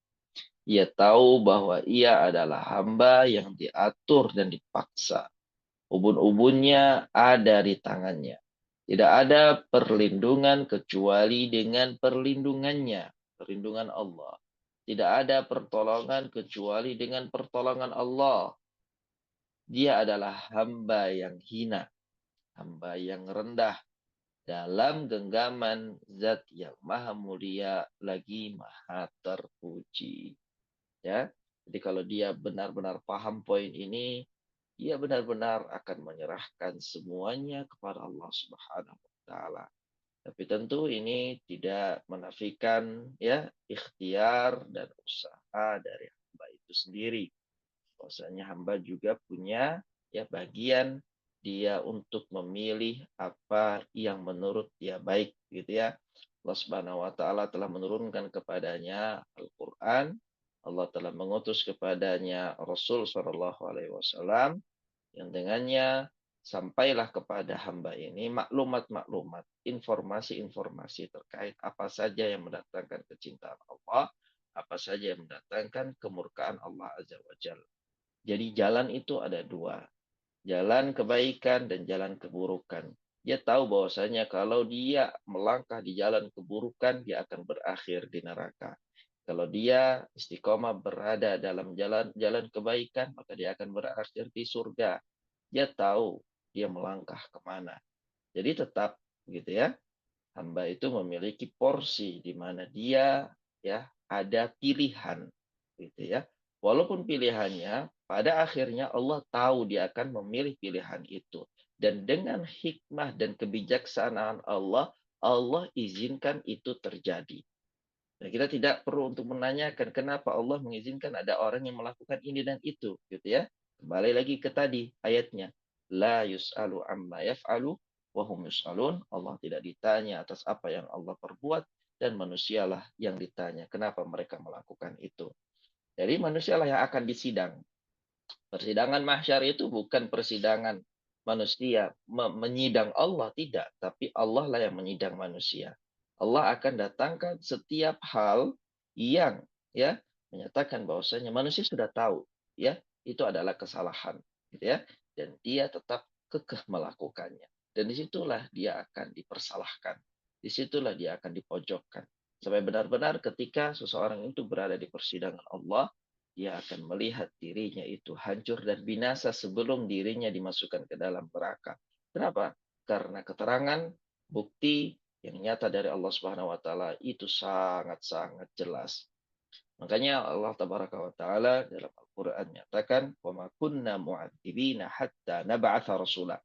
ia tahu bahwa ia adalah hamba yang diatur dan dipaksa. Ubun-ubunnya ada di tangannya. Tidak ada perlindungan kecuali dengan perlindungannya, perlindungan Allah. Tidak ada pertolongan kecuali dengan pertolongan Allah. Dia adalah hamba yang hina, hamba yang rendah dalam genggaman zat yang maha mulia lagi maha terpuji. Ya, jadi kalau dia benar-benar paham poin ini, dia benar-benar akan menyerahkan semuanya kepada Allah Subhanahu wa taala. Tapi tentu ini tidak menafikan ya ikhtiar dan usaha dari hamba itu sendiri. Bahwasanya hamba juga punya ya bagian dia untuk memilih apa yang menurut dia baik gitu ya. Allah Subhanahu wa taala telah menurunkan kepadanya Al-Qur'an. Allah telah mengutus kepadanya Rasul sallallahu alaihi wasallam yang dengannya sampailah kepada hamba ini maklumat-maklumat, informasi-informasi terkait apa saja yang mendatangkan kecintaan Allah, apa saja yang mendatangkan kemurkaan Allah Azza wa Jalla. Jadi jalan itu ada dua, jalan kebaikan dan jalan keburukan. Dia tahu bahwasanya kalau dia melangkah di jalan keburukan, dia akan berakhir di neraka. Kalau dia istiqomah berada dalam jalan kebaikan, maka dia akan berakhir di surga. Dia tahu dia melangkah kemana. Jadi tetap gitu ya, hamba itu memiliki porsi di mana dia ya ada pilihan gitu ya. Walaupun pilihannya pada akhirnya Allah tahu dia akan memilih pilihan itu. Dan dengan hikmah dan kebijaksanaan Allah, Allah izinkan itu terjadi. Nah, kita tidak perlu untuk menanyakan kenapa Allah mengizinkan ada orang yang melakukan ini dan itu, gitu ya. Kembali lagi ke tadi ayatnya, la yus'alu amma yaf'alu wa hum yus'alun. Allah tidak ditanya atas apa yang Allah perbuat dan manusialah yang ditanya kenapa mereka melakukan itu. Jadi manusialah yang akan disidang. Persidangan mahsyar itu bukan persidangan manusia menyidang Allah, tidak, tapi Allah lah yang menyidang manusia. Allah akan datangkan setiap hal yang ya menyatakan bahwasanya manusia sudah tahu ya itu adalah kesalahan gitu ya, dan dia tetap kekeh melakukannya. Dan disitulah dia akan dipersalahkan. Disitulah dia akan dipojokkan. Sampai benar-benar ketika seseorang itu berada di persidangan Allah, dia akan melihat dirinya itu hancur dan binasa sebelum dirinya dimasukkan ke dalam neraka. Kenapa? Karena keterangan, bukti yang nyata dari Allah Subhanahu wa taala itu sangat-sangat jelas. Makanya Allah Tabaraka wa taala dalam Al-Qur'an menyatakan, "Wa ma kunna mu'adzibina hatta nab'atsa rasula."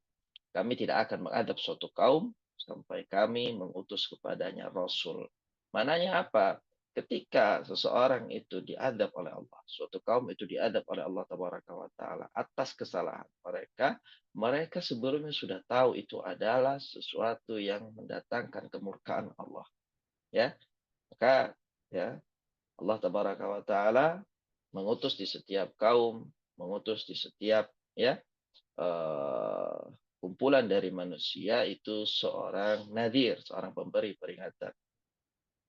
Kami tidak akan mengadab suatu kaum sampai kami mengutus kepadanya rasul. Mananya apa? Ketika seseorang itu diadab oleh Allah, suatu kaum itu diadab oleh Allah Tabaraka wa taala atas kesalahan mereka, mereka sebelumnya sudah tahu itu adalah sesuatu yang mendatangkan kemurkaan Allah. Ya, maka ya Allah Tabaraka wa taala mengutus di setiap kaum, mengutus di setiap ya eh, kumpulan dari manusia itu seorang nadir, seorang pemberi peringatan.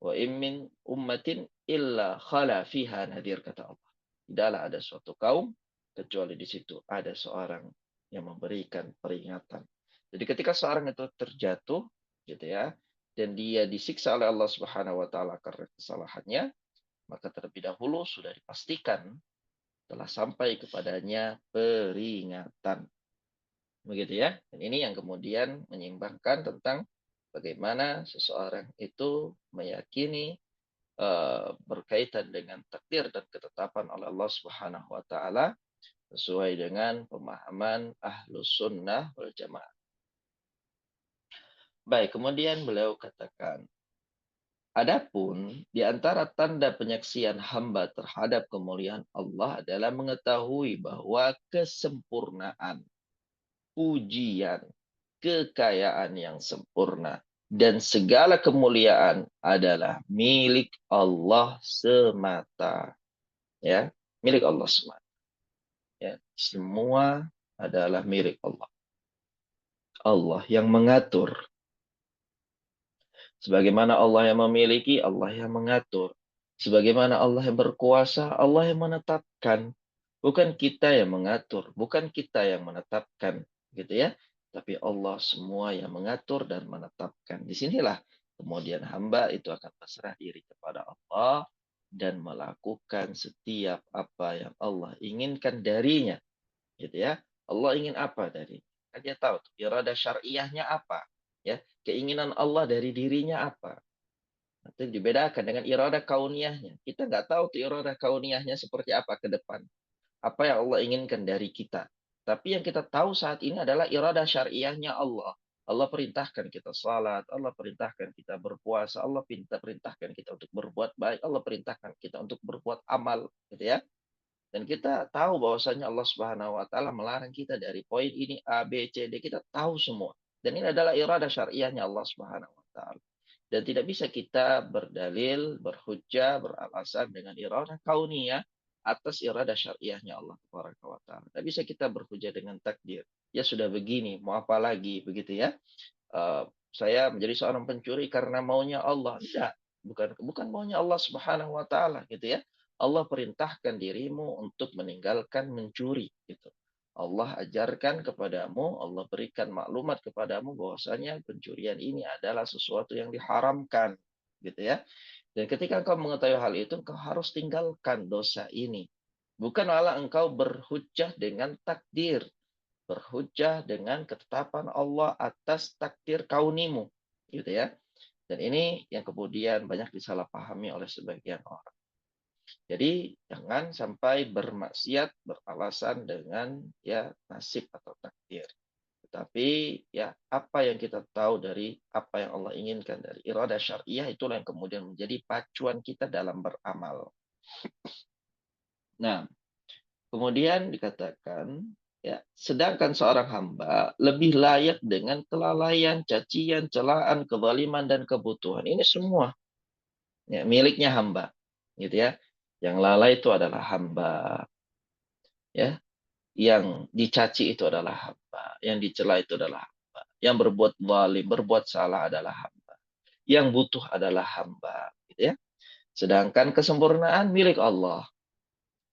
Wa immin ummatin illa khala fiha nadir, kata Allah. Tidaklah ada suatu kaum kecuali di situ ada seorang yang memberikan peringatan. Jadi ketika seorang itu terjatuh gitu ya, dan dia disiksa oleh Allah Subhanahu wa taala karena kesalahannya, maka terlebih dahulu sudah dipastikan telah sampai kepadanya peringatan. Begitu ya. Dan ini yang kemudian menyimbangkan tentang bagaimana seseorang itu meyakini berkaitan dengan takdir dan ketetapan oleh Allah Subhanahu wa taala, sesuai dengan pemahaman Ahlus Sunnah wal Jamaah. Baik, kemudian beliau katakan, adapun di antara tanda penyaksian hamba terhadap kemuliaan Allah adalah mengetahui bahwa kesempurnaan, pujian, kekayaan yang sempurna, dan segala kemuliaan adalah milik Allah semata. Ya, milik Allah semata. Ya, semua adalah milik Allah. Allah yang mengatur. Sebagaimana Allah yang memiliki, Allah yang mengatur. Sebagaimana Allah yang berkuasa, Allah yang menetapkan. Bukan kita yang mengatur, bukan kita yang menetapkan, gitu ya. Tapi Allah semua yang mengatur dan menetapkan. Disinilah kemudian hamba itu akan berserah diri kepada Allah dan melakukan setiap apa yang Allah inginkan darinya, gitu ya. Allah ingin apa dari dia tahu irada syariahnya apa, ya, keinginan Allah dari dirinya apa. Itu dibedakan dengan irada kauniyahnya. Kita nggak tahu tuh irada kauniyahnya seperti apa ke depan, apa yang Allah inginkan dari kita. Tapi yang kita tahu saat ini adalah irada syariahnya Allah. Allah perintahkan kita salat, Allah perintahkan kita berpuasa, Allah perintahkan kita untuk berbuat baik, Allah perintahkan kita untuk berbuat amal, gitu ya. Dan kita tahu bahwasanya Allah Subhanahu wa taala melarang kita dari poin ini A, B, C, D. Kita tahu semua. Dan ini adalah irada syariahnya Allah Subhanahu wa taala. Dan tidak bisa kita berdalil, berhujjah, beralasan dengan irada kauniyah atas irada syariahnya Allah Subhanahu wa taala. Tidak bisa kita berhujjah dengan takdir. Ya sudah begini, mau apa lagi, begitu ya. Saya menjadi seorang pencuri karena maunya Allah. Tidak, bukan maunya Allah Subhanahu wa taala, gitu ya. Allah perintahkan dirimu untuk meninggalkan mencuri, gitu. Allah ajarkan kepadamu, Allah berikan maklumat kepadamu bahwasanya pencurian ini adalah sesuatu yang diharamkan, gitu ya. Dan ketika engkau mengetahui hal itu, engkau harus tinggalkan dosa ini. Bukan malah engkau berhujjah dengan takdir, berhujjah dengan ketetapan Allah atas takdir kaunimu, gitu ya. Dan ini yang kemudian banyak disalahpahami oleh sebagian orang. Jadi jangan sampai bermaksiat beralasan dengan ya nasib atau takdir. Tetapi ya apa yang kita tahu dari apa yang Allah inginkan dari irada syariah itulah yang kemudian menjadi pacuan kita dalam beramal. Nah, kemudian dikatakan, ya, sedangkan seorang hamba lebih layak dengan kelalaian, cacian, celaan, kezaliman, dan kebutuhan. Ini semua ya, miliknya hamba, gitu ya. Yang lalai itu adalah hamba, ya. Yang dicaci itu adalah hamba, yang dicela itu adalah hamba, yang berbuat zalim, berbuat salah adalah hamba, yang butuh adalah hamba, gitu ya. Sedangkan kesempurnaan milik Allah.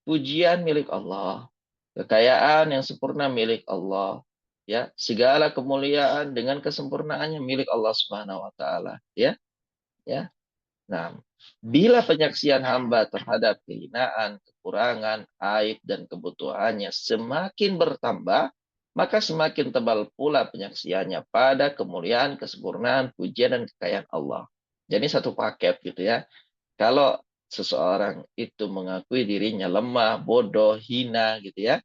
Pujian milik Allah, kekayaan yang sempurna milik Allah, ya, segala kemuliaan dengan kesempurnaannya milik Allah Subhanahu wa taala, ya. Ya. Nah, bila penyaksian hamba terhadap kehinaan, kekurangan, aib dan kebutuhannya semakin bertambah, maka semakin tebal pula penyaksiannya pada kemuliaan, kesempurnaan, pujian dan kekayaan Allah. Jadi satu paket gitu ya. Kalau seseorang itu mengakui dirinya lemah, bodoh, hina gitu ya,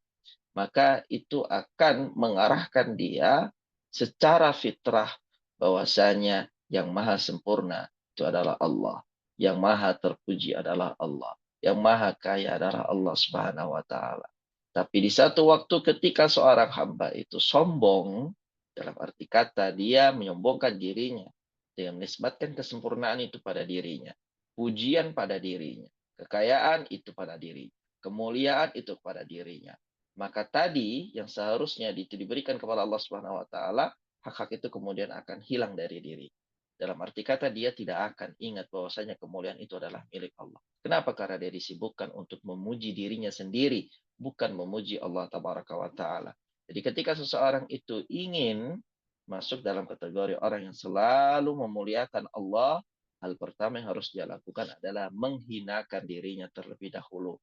maka itu akan mengarahkan dia secara fitrah bahwasanya yang maha sempurna itu adalah Allah, yang maha terpuji adalah Allah, yang maha kaya adalah Allah Subhanahu wa taala. Tapi di satu waktu ketika seorang hamba itu sombong, dalam arti kata dia menyombongkan dirinya dengan menisbatkan kesempurnaan itu pada dirinya, pujian pada dirinya, kekayaan itu pada dirinya, kemuliaan itu pada dirinya. Maka tadi yang seharusnya diberikan kepada Allah Subhanahu wa taala, hak-hak itu kemudian akan hilang dari diri. Dalam arti kata dia tidak akan ingat bahwasanya kemuliaan itu adalah milik Allah. Kenapa? Karena dia disibukkan untuk memuji dirinya sendiri, bukan memuji Allah Tabaraka wa taala. Jadi ketika seseorang itu ingin masuk dalam kategori orang yang selalu memuliakan Allah, hal pertama yang harus dia lakukan adalah menghinakan dirinya terlebih dahulu.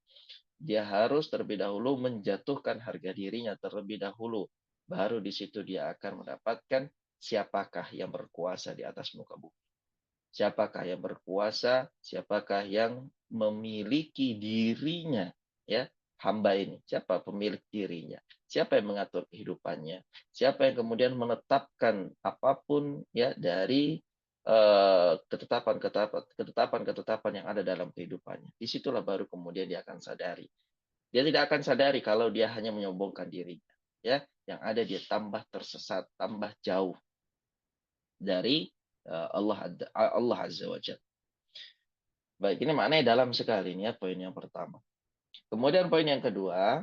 Dia harus terlebih dahulu menjatuhkan harga dirinya terlebih dahulu. Baru di situ dia akan mendapatkan siapakah yang berkuasa di atas muka bumi. Siapakah yang berkuasa, siapakah yang memiliki dirinya, ya, hamba ini? Siapa pemilik dirinya? Siapa yang mengatur kehidupannya? Siapa yang kemudian menetapkan apapun ya dari ketetapan-ketetapan yang ada dalam kehidupannya. Disitulah baru kemudian dia akan sadari. Dia tidak akan sadari kalau dia hanya menyombongkan dirinya. Ya, yang ada dia tambah tersesat, tambah jauh dari Allah Azza wa Jalla. Baik, ini maknanya dalam sekali ini ya poin yang pertama. Kemudian poin yang kedua,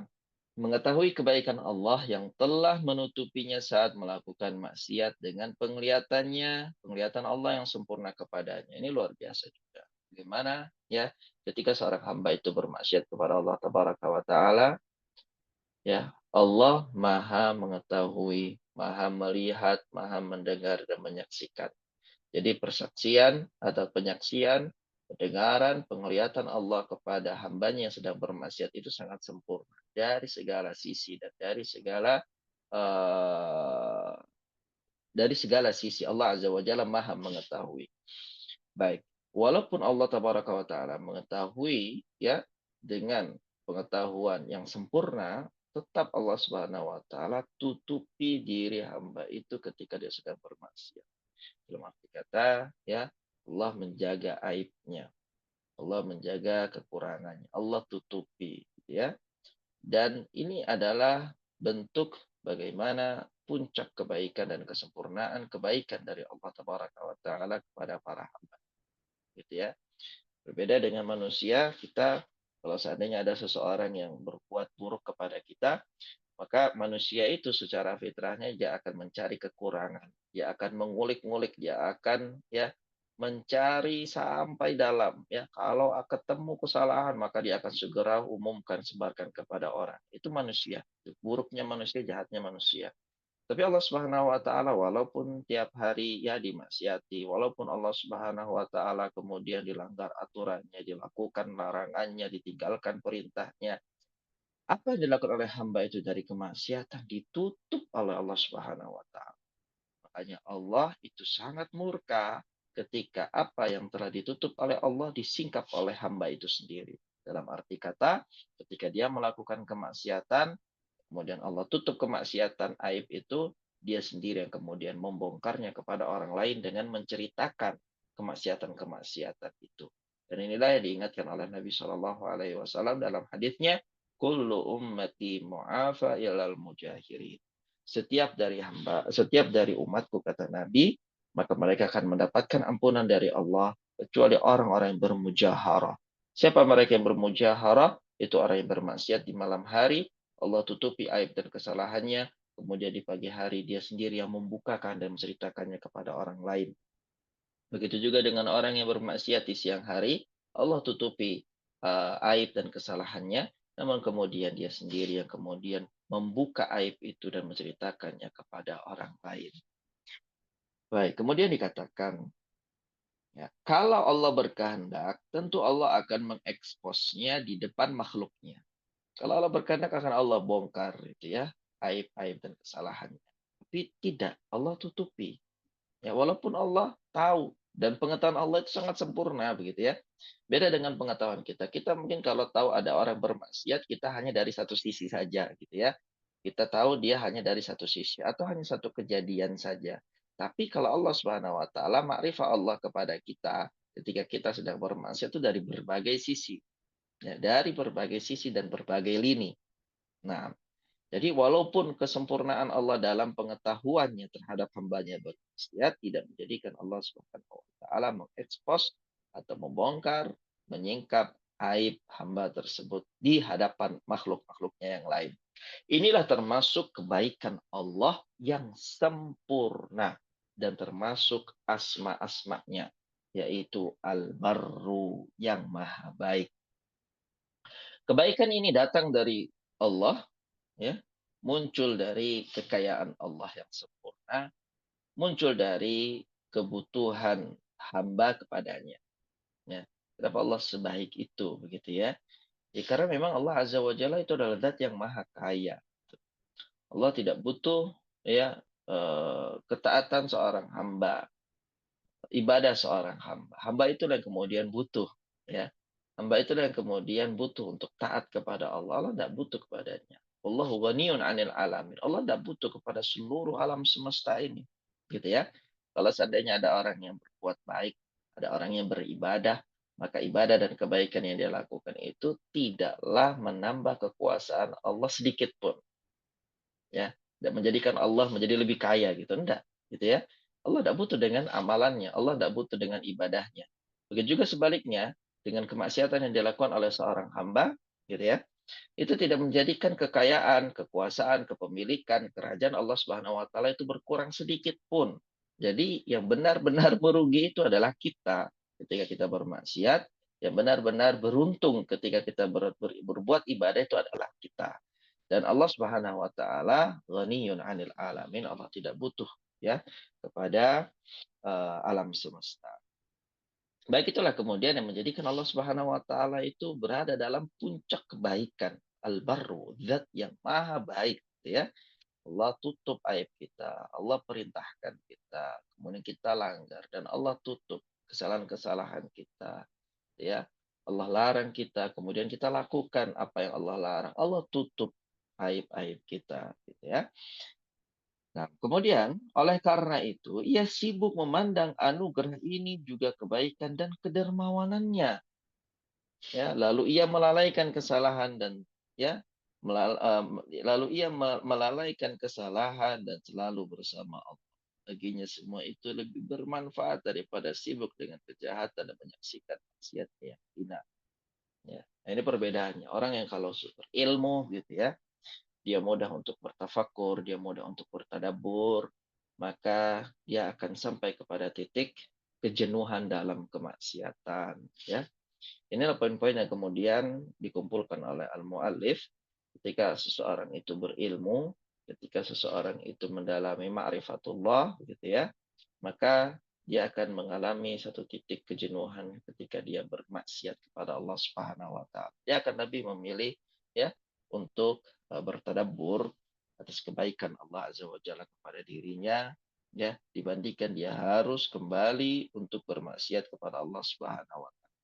mengetahui kebaikan Allah yang telah menutupinya saat melakukan maksiat dengan penglihatan Allah yang sempurna kepadanya. Ini luar biasa juga. Bagaimana ya ketika seorang hamba itu bermaksiat kepada Allah Tabaraka wa Ta'ala, ya Allah Maha mengetahui, Maha melihat, Maha mendengar dan menyaksikan. Jadi persaksian atau penyaksian, pendengaran, penglihatan Allah kepada hambanya yang sedang bermaksiat itu sangat sempurna dari segala sisi dan uh, dari segala sisi Allah Azza wa Jalla Maha mengetahui. Baik, walaupun Allah Tabaraka wa Taala mengetahui ya dengan pengetahuan yang sempurna, tetap Allah Subhanahu wa Taala tutupi diri hamba itu ketika dia sedang bermaksiat. Dalam arti kata, ya Allah menjaga aibnya, Allah menjaga kekurangannya, Allah tutupi, ya. Dan ini adalah bentuk bagaimana puncak kebaikan dan kesempurnaan kebaikan dari Allah Tabaraka wa Taala kepada para hamba, gitu ya. Berbeda dengan manusia, kita kalau seandainya ada seseorang yang berbuat buruk kepada kita, maka manusia itu secara fitrahnya dia akan mencari kekurangan, dia akan mengulik-ngulik, dia akan ya mencari sampai dalam ya. Kalau ketemu kesalahan maka dia akan segera umumkan, sebarkan kepada orang. Itu manusia, itu buruknya manusia, jahatnya manusia. Tapi Allah Subhanahu wa taala walaupun tiap hari ya dimaksiati, walaupun Allah Subhanahu wa taala kemudian dilanggar aturannya, dilakukan larangannya, ditinggalkan perintahnya, apa yang dilakukan oleh hamba itu dari kemaksiatan ditutup oleh Allah Subhanahu wa taala. Makanya Allah itu sangat murka ketika apa yang telah ditutup oleh Allah disingkap oleh hamba itu sendiri. Dalam arti kata, ketika dia melakukan kemaksiatan, kemudian Allah tutup kemaksiatan aib itu, dia sendiri yang kemudian membongkarnya kepada orang lain dengan menceritakan kemaksiatan-kemaksiatan itu. Dan inilah yang diingatkan oleh Nabi Shallallahu Alaihi Wasallam dalam hadisnya, kullu ummati mu'afa ilal mujahirin. Setiap dari umatku kata Nabi, maka mereka akan mendapatkan ampunan dari Allah kecuali orang-orang yang bermujaharah. Siapa mereka yang bermujaharah? Itu orang yang bermaksiat di malam hari, Allah tutupi aib dan kesalahannya, kemudian di pagi hari dia sendiri yang membukakan dan menceritakannya kepada orang lain. Begitu juga dengan orang yang bermaksiat di siang hari, Allah tutupi aib dan kesalahannya, namun kemudian dia sendiri yang kemudian membuka aib itu dan menceritakannya kepada orang lain. Baik, kemudian dikatakan, ya, kalau Allah berkehendak, tentu Allah akan mengeksposnya di depan makhluknya. Kalau Allah berkehendak akan Allah bongkar itu ya, aib-aib dan kesalahannya. Tapi tidak, Allah tutupi. Ya, walaupun Allah tahu dan pengetahuan Allah itu sangat sempurna begitu ya. Beda dengan pengetahuan kita. Kita mungkin kalau tahu ada orang bermaksiat, kita hanya dari satu sisi saja gitu ya. Kita tahu dia hanya dari satu sisi atau hanya satu kejadian saja. Tapi kalau Allah Subhanahu wa taala, makrifat Allah kepada kita ketika kita sedang bermaksiat itu dari berbagai sisi. Ya, dari berbagai sisi dan berbagai lini. Nah, jadi walaupun kesempurnaan Allah dalam pengetahuannya terhadap hambanya bermaksiat tidak menjadikan Allah Subhanahu wa taala mengekspos atau membongkar, menyingkap aib hamba tersebut di hadapan makhluk-makhluknya yang lain. Inilah termasuk kebaikan Allah yang sempurna dan termasuk asma-asmanya, yaitu Al-Barru yang maha baik. Kebaikan ini datang dari Allah, ya, muncul dari kekayaan Allah yang sempurna, muncul dari kebutuhan hamba kepadanya. Ya. Kenapa Allah sebaik itu, begitu ya? Ya karena memang Allah Azza wa Jalla itu adalah zat yang maha kaya. Allah tidak butuh ya ketaatan seorang hamba, ibadah seorang hamba. Hamba itu yang kemudian butuh ya. Hamba itulah yang kemudian butuh untuk taat kepada Allah. Allah tidak butuh kepadanya. Allahu ghaniyun 'anil alamin. Allah tidak butuh kepada seluruh alam semesta ini. Gitu ya. Kalau seandainya ada orang yang berbuat baik, ada orang yang beribadah, maka ibadah dan kebaikan yang dia lakukan itu tidaklah menambah kekuasaan Allah sedikit pun. Ya, tidak menjadikan Allah menjadi lebih kaya gitu, enggak, gitu ya. Allah tidak butuh dengan amalannya, Allah tidak butuh dengan ibadahnya. Begitu juga sebaliknya, dengan kemaksiatan yang dilakukan oleh seorang hamba, gitu ya, itu tidak menjadikan kekayaan, kekuasaan, kepemilikan, kerajaan Allah Subhanahu wa taala itu berkurang sedikit pun. Jadi yang benar-benar merugi itu adalah kita ketika kita bermaksiat, yang benar-benar beruntung ketika kita berbuat ibadah itu adalah kita. Dan Allah Subhanahu wa taala ghaniyun 'anil alamin. Allah tidak butuh ya kepada alam semesta. Baik itulah kemudian yang menjadikan Allah Subhanahu wa taala itu berada dalam puncak kebaikan. Al-Barru, zat yang maha baik, gitu ya. Allah tutup aib kita, Allah perintahkan kita, kemudian kita langgar dan Allah tutup kesalahan-kesalahan kita, gitu ya. Allah larang kita, kemudian kita lakukan apa yang Allah larang. Allah tutup aib-aib kita, gitu ya. Nah, kemudian oleh karena itu ia sibuk memandang anugerah ini juga kebaikan dan kedermawanannya. Ya, lalu ia melalaikan kesalahan dan ya lalu ia melalaikan kesalahan dan selalu bersama Allah. Baginya semua itu lebih bermanfaat daripada sibuk dengan kejahatan dan menyaksikan maksiatnya yang hina. Ya. Nah, ini perbedaannya. Orang yang kalau berilmu gitu ya, dia mudah untuk bertafakur, dia mudah untuk bertadabbur, maka dia akan sampai kepada titik kejenuhan dalam kemaksiatan. Ya, inilah poin-poin yang kemudian dikumpulkan oleh al-muallif ketika seseorang itu berilmu, ketika seseorang itu mendalami ma'rifatullah, gitu ya, maka dia akan mengalami satu titik kejenuhan ketika dia bermaksiat kepada Allah Subhanahu wa taala. Dia akan lebih memilih ya untuk bertadabbur atas kebaikan Allah Azza wa Jalla kepada dirinya ya dibandingkan dia harus kembali untuk bermaksiat kepada Allah Subhanahu wa taala.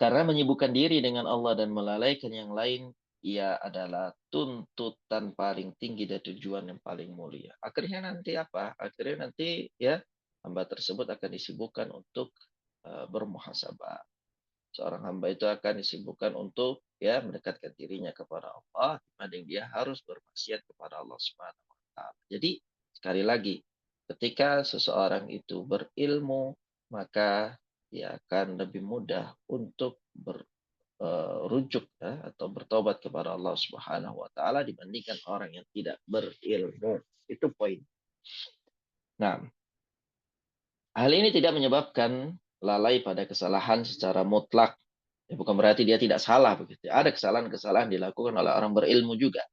Karena menyibukkan diri dengan Allah dan melalaikan yang lain, ia adalah tuntutan paling tinggi dan tujuan yang paling mulia. Akhirnya nanti apa? Akhirnya nanti ya hamba tersebut akan disibukkan untuk bermuhasabah. Seorang hamba itu akan disibukkan untuk ya mendekatkan dirinya kepada Allah dibanding dia harus bermaksiat kepada Allah Subhanahu wa taala. Jadi sekali lagi, ketika seseorang itu berilmu, maka dia akan lebih mudah untuk rujuk ya, atau bertobat kepada Allah Subhanahu wa taala dibandingkan orang yang tidak berilmu. Itu poin. Nah, hal ini tidak menyebabkan lalai pada kesalahan secara mutlak. Ya, bukan berarti dia tidak salah begitu. Ada kesalahan-kesalahan dilakukan oleh orang berilmu juga.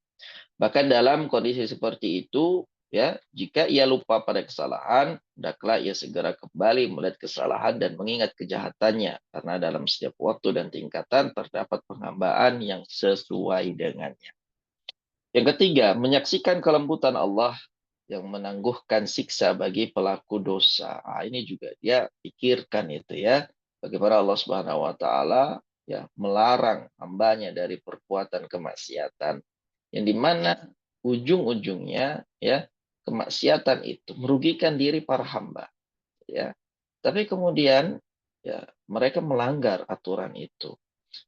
Bahkan dalam kondisi seperti itu, ya, jika ia lupa pada kesalahan, hendaklah ia segera kembali melihat kesalahan dan mengingat kejahatannya, karena dalam setiap waktu dan tingkatan terdapat penghambaan yang sesuai dengannya. Yang ketiga, menyaksikan kelembutan Allah yang menangguhkan siksa bagi pelaku dosa. Ini juga dia pikirkan itu ya. Bagaimana Allah Subhanahu wa taala ya melarang hambanya dari perbuatan kemaksiatan. Yang dimana ujung-ujungnya ya kemaksiatan itu merugikan diri para hamba ya. Tapi kemudian ya mereka melanggar aturan itu.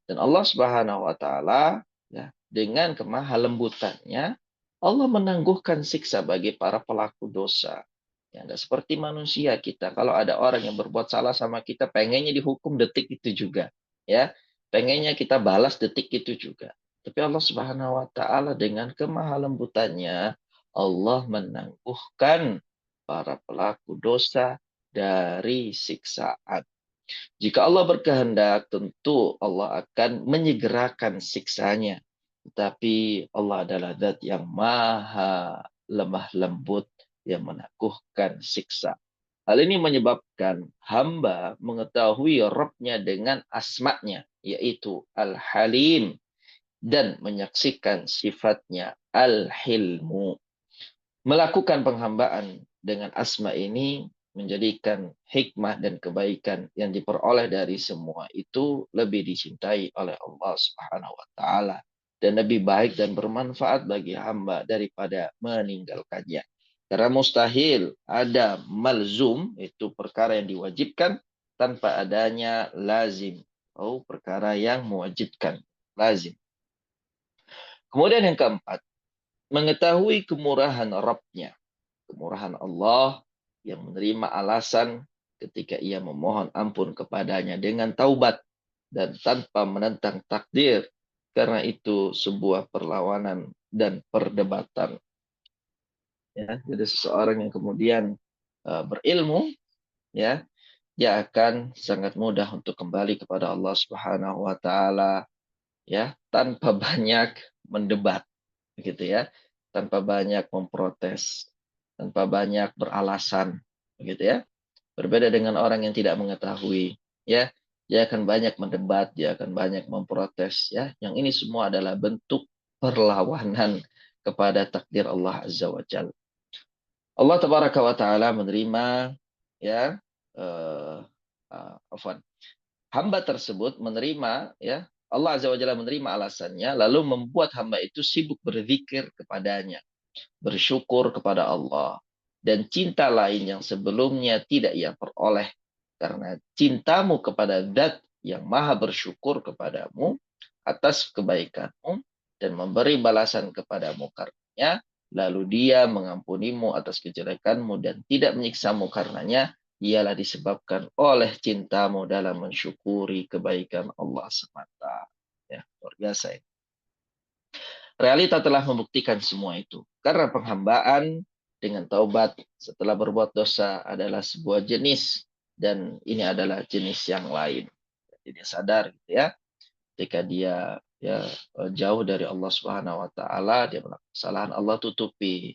Dan Allah Subhanahu wa taala ya dengan kemahalembutannya Allah menangguhkan siksa bagi para pelaku dosa. Ya, tidak seperti manusia kita. Kalau ada orang yang berbuat salah sama kita, pengennya dihukum detik itu juga. Ya, pengennya kita balas detik itu juga. Tapi Allah Subhanahu wa taala dengan kemahalembutannya Allah menangguhkan para pelaku dosa dari siksaan. Jika Allah berkehendak, tentu Allah akan menyegerakan siksanya. Tetapi Allah adalah zat yang maha lemah lembut yang menangguhkan siksa. Hal ini menyebabkan hamba mengetahui Rabb-nya dengan asma'nya, yaitu Al-Halim, dan menyaksikan sifatnya Al-Hilmu. Melakukan penghambaan dengan asma ini menjadikan hikmah dan kebaikan yang diperoleh dari semua itu lebih dicintai oleh Allah Subhanahu wa taala dan lebih baik dan bermanfaat bagi hamba daripada meninggalkannya. Karena mustahil ada malzum, itu perkara yang diwajibkan, tanpa adanya lazim, atau perkara yang mewajibkan, lazim. Kemudian yang keempat, mengetahui kemurahan Rabb-nya, kemurahan Allah yang menerima alasan ketika ia memohon ampun kepadanya dengan taubat dan tanpa menentang takdir, karena itu sebuah perlawanan dan perdebatan. Ya, jadi seseorang yang kemudian berilmu, ya, dia akan sangat mudah untuk kembali kepada Allah Subhanahu wa taala, ya, tanpa banyak mendebat, gitu ya, tanpa banyak memprotes, tanpa banyak beralasan, begitu ya. Berbeda dengan orang yang tidak mengetahui, ya, dia akan banyak mendebat, dia akan banyak memprotes, ya. Yang ini semua adalah bentuk perlawanan kepada takdir Allah Azza wa Jalla. Allah Tabaraka wa Taala menerima, ya, uh, afwan, hamba tersebut menerima, ya, Allah Azza wa Jalla menerima alasannya, lalu membuat hamba itu sibuk berzikir kepadanya, bersyukur kepada Allah, dan cinta lain yang sebelumnya tidak ia peroleh. Karena cintamu kepada Zat yang maha bersyukur kepadamu atas kebaikanmu dan memberi balasan kepadamu karenanya, lalu dia mengampunimu atas kejelekanmu dan tidak menyiksamu karenanya, ialah disebabkan oleh cintamu dalam mensyukuri kebaikan Allah semata. Ya, luar biasa ya. Realita telah membuktikan semua itu. Karena penghambaan dengan taubat setelah berbuat dosa adalah sebuah jenis, dan ini adalah jenis yang lain. Jadi dia sadar gitu ya, ketika dia ya jauh dari Allah Subhanahu wa taala, dia melakukan kesalahan, Allah tutupi.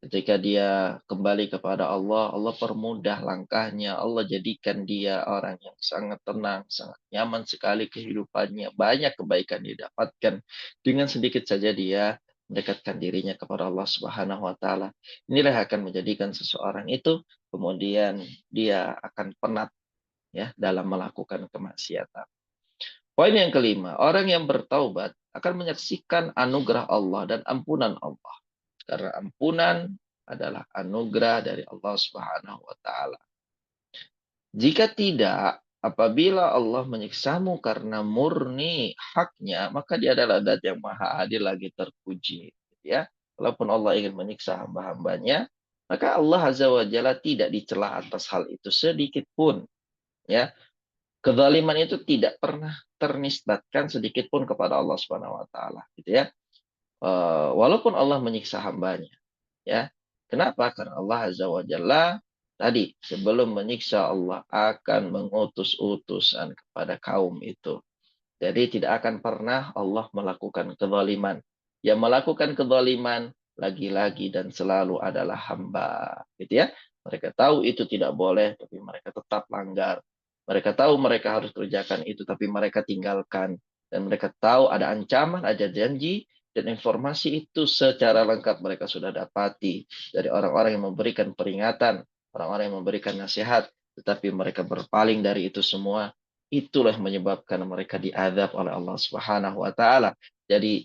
Ketika dia kembali kepada Allah, Allah permudah langkahnya. Allah jadikan dia orang yang sangat tenang, sangat nyaman sekali kehidupannya. Banyak kebaikan didapatkan. Dengan sedikit saja dia mendekatkan dirinya kepada Allah Subhanahu wa taala. Inilah yang akan menjadikan seseorang itu kemudian dia akan penat, ya, dalam melakukan kemaksiatan. Poin yang kelima, orang yang bertaubat akan menyaksikan anugerah Allah dan ampunan Allah. Karena ampunan adalah anugerah dari Allah Subhanahu wa taala. Jika tidak, apabila Allah menyiksamu karena murni haknya, maka dia adalah zat yang maha adil lagi terpuji, ya. Walaupun Allah ingin menyiksa hamba-hambanya, maka Allah Azza wa Jalla tidak dicela atas hal itu sedikit pun, ya. Kezaliman itu tidak pernah ternisbatkan sedikit pun kepada Allah Subhanahu wa taala, gitu ya. Walaupun Allah menyiksa hambanya, ya. Kenapa? Karena Allah Azza wa Jalla tadi sebelum menyiksa, Allah akan mengutus utusan kepada kaum itu. Jadi tidak akan pernah Allah melakukan kezaliman. Yang melakukan kezaliman lagi-lagi dan selalu adalah hamba, gitu ya. Mereka tahu itu tidak boleh, tapi mereka tetap langgar. Mereka tahu mereka harus kerjakan itu, tapi mereka tinggalkan. Dan mereka tahu ada ancaman, ada janji, dan informasi itu secara lengkap mereka sudah dapati dari orang-orang yang memberikan peringatan, orang-orang yang memberikan nasihat, tetapi mereka berpaling dari itu semua. Itulah yang menyebabkan mereka diazab oleh Allah Subhanahu wa taala. Jadi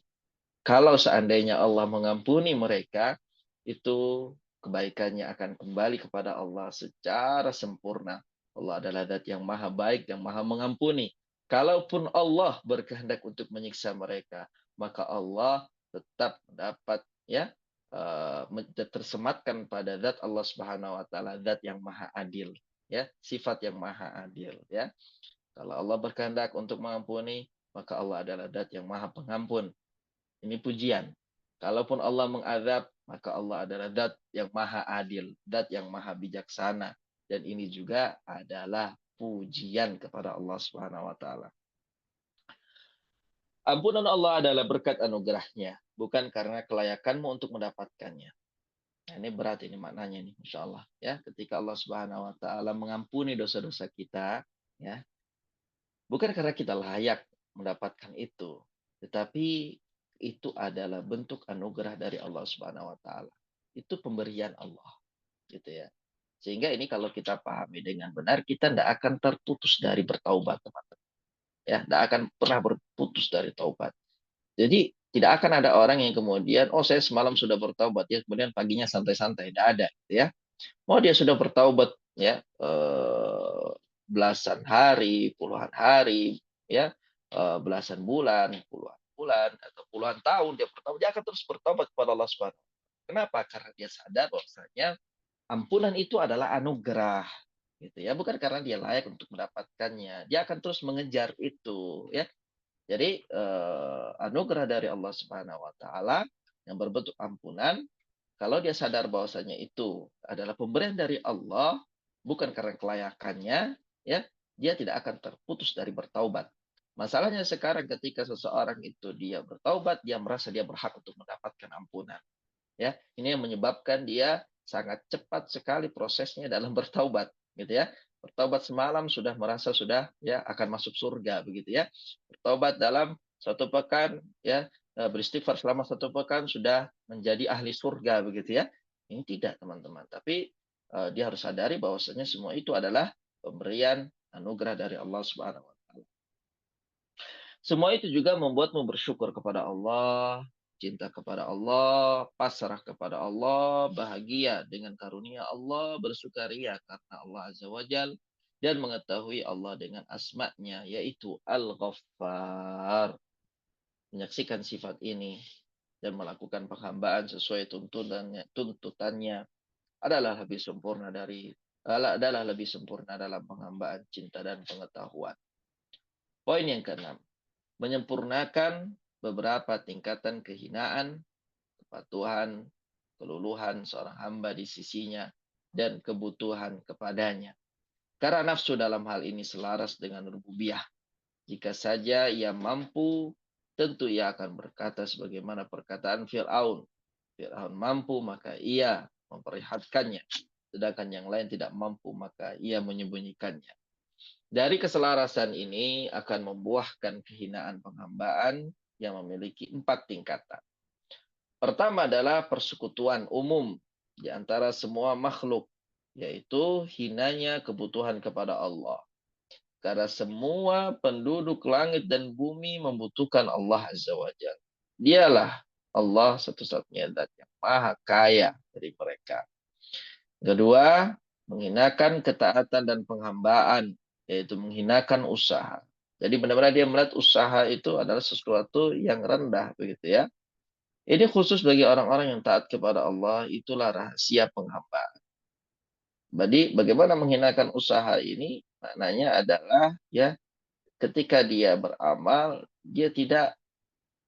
kalau seandainya Allah mengampuni mereka, itu kebaikannya akan kembali kepada Allah secara sempurna. Allah adalah zat yang maha baik, yang maha mengampuni. Kalaupun Allah berkehendak untuk menyiksa mereka, maka Allah tetap dapat, ya, tersematkan pada zat Allah Subhanahu wa taala, zat yang maha adil, ya, sifat yang maha adil, ya. Kalau Allah berkehendak untuk mengampuni, maka Allah adalah zat yang maha pengampun. Ini pujian. Kalaupun Allah mengazab, maka Allah adalah zat yang maha adil, zat yang maha bijaksana. Dan ini juga adalah pujian kepada Allah Subhanahu wa taala. Ampunan Allah adalah berkat anugerahnya, bukan karena kelayakanmu untuk mendapatkannya. Nah, ini berat ini maknanya nih, Masya Allah. Ya, ketika Allah Subhanahu wa taala mengampuni dosa-dosa kita, ya, bukan karena kita layak mendapatkan itu, tetapi itu adalah bentuk anugerah dari Allah Subhanahu wa taala. Itu pemberian Allah, gitu ya. Sehingga ini kalau kita pahami dengan benar, kita tidak akan terputus dari bertaubat, teman-teman. Ya, tidak akan pernah berputus dari taubat. Jadi tidak akan ada orang yang kemudian, oh saya semalam sudah bertaubat, ya kemudian paginya santai-santai, tidak ada, ya. Mau dia sudah bertaubat, ya belasan hari, puluhan hari, ya belasan bulan, puluhan bulan, atau puluhan tahun dia bertaubat, dia akan terus bertaubat kepada Allah Subhanahu. Kenapa? Karena dia sadar bahwasanya ampunan itu adalah anugerah, gitu ya, bukan karena dia layak untuk mendapatkannya. Dia akan terus mengejar itu, ya. Jadi anugerah dari Allah Subhanahu wa taala yang berbentuk ampunan, kalau dia sadar bahwasanya itu adalah pemberian dari Allah, bukan karena kelayakannya, ya, dia tidak akan terputus dari bertaubat. Masalahnya sekarang ketika seseorang itu dia bertaubat, dia merasa dia berhak untuk mendapatkan ampunan. Ya, ini yang menyebabkan dia sangat cepat sekali prosesnya dalam bertaubat, gitu ya. Bertaubat semalam sudah merasa sudah ya akan masuk surga, begitu ya. Bertaubat dalam satu pekan, ya beristighfar selama satu pekan sudah menjadi ahli surga, begitu ya. Ini tidak, teman-teman. Tapi dia harus sadari bahwasanya semua itu adalah pemberian anugerah dari Allah Subhanahu wa taala. Semua itu juga membuatmu bersyukur kepada Allah, cinta kepada Allah, pasrah kepada Allah, bahagia dengan karunia Allah, bersukaria karena Allah Azza wa Jal, dan mengetahui Allah dengan asma'nya, yaitu Al-Ghaffar. Menyaksikan sifat ini dan melakukan penghambaan sesuai tuntutannya adalah lebih sempurna dalam penghambaan cinta dan pengetahuan. Poin yang keenam, menyempurnakan beberapa tingkatan kehinaan, kepatuhan, keluluhan seorang hamba di sisinya, dan kebutuhan kepadanya. Karena nafsu dalam hal ini selaras dengan rububiyah. Jika saja ia mampu, tentu ia akan berkata sebagaimana perkataan Fir'aun. Fir'aun mampu, maka ia memperlihatkannya. Sedangkan yang lain tidak mampu, maka ia menyembunyikannya. Dari keselarasan ini akan membuahkan kehinaan penghambaan yang memiliki 4 tingkatan. Pertama adalah persekutuan umum di antara semua makhluk, yaitu hinanya kebutuhan kepada Allah. Karena semua penduduk langit dan bumi membutuhkan Allah Azza wa Jalla. Dialah Allah satu-satunya zat yang maha kaya dari mereka. Kedua, menghinakan ketaatan dan penghambaan, yaitu menghinakan usaha. Jadi benar-benar dia melihat usaha itu adalah sesuatu yang rendah, begitu ya. Ini khusus bagi orang-orang yang taat kepada Allah, itulah rahasia penghambaan. Jadi bagaimana menghinakan usaha ini? Maknanya adalah ya ketika dia beramal, dia tidak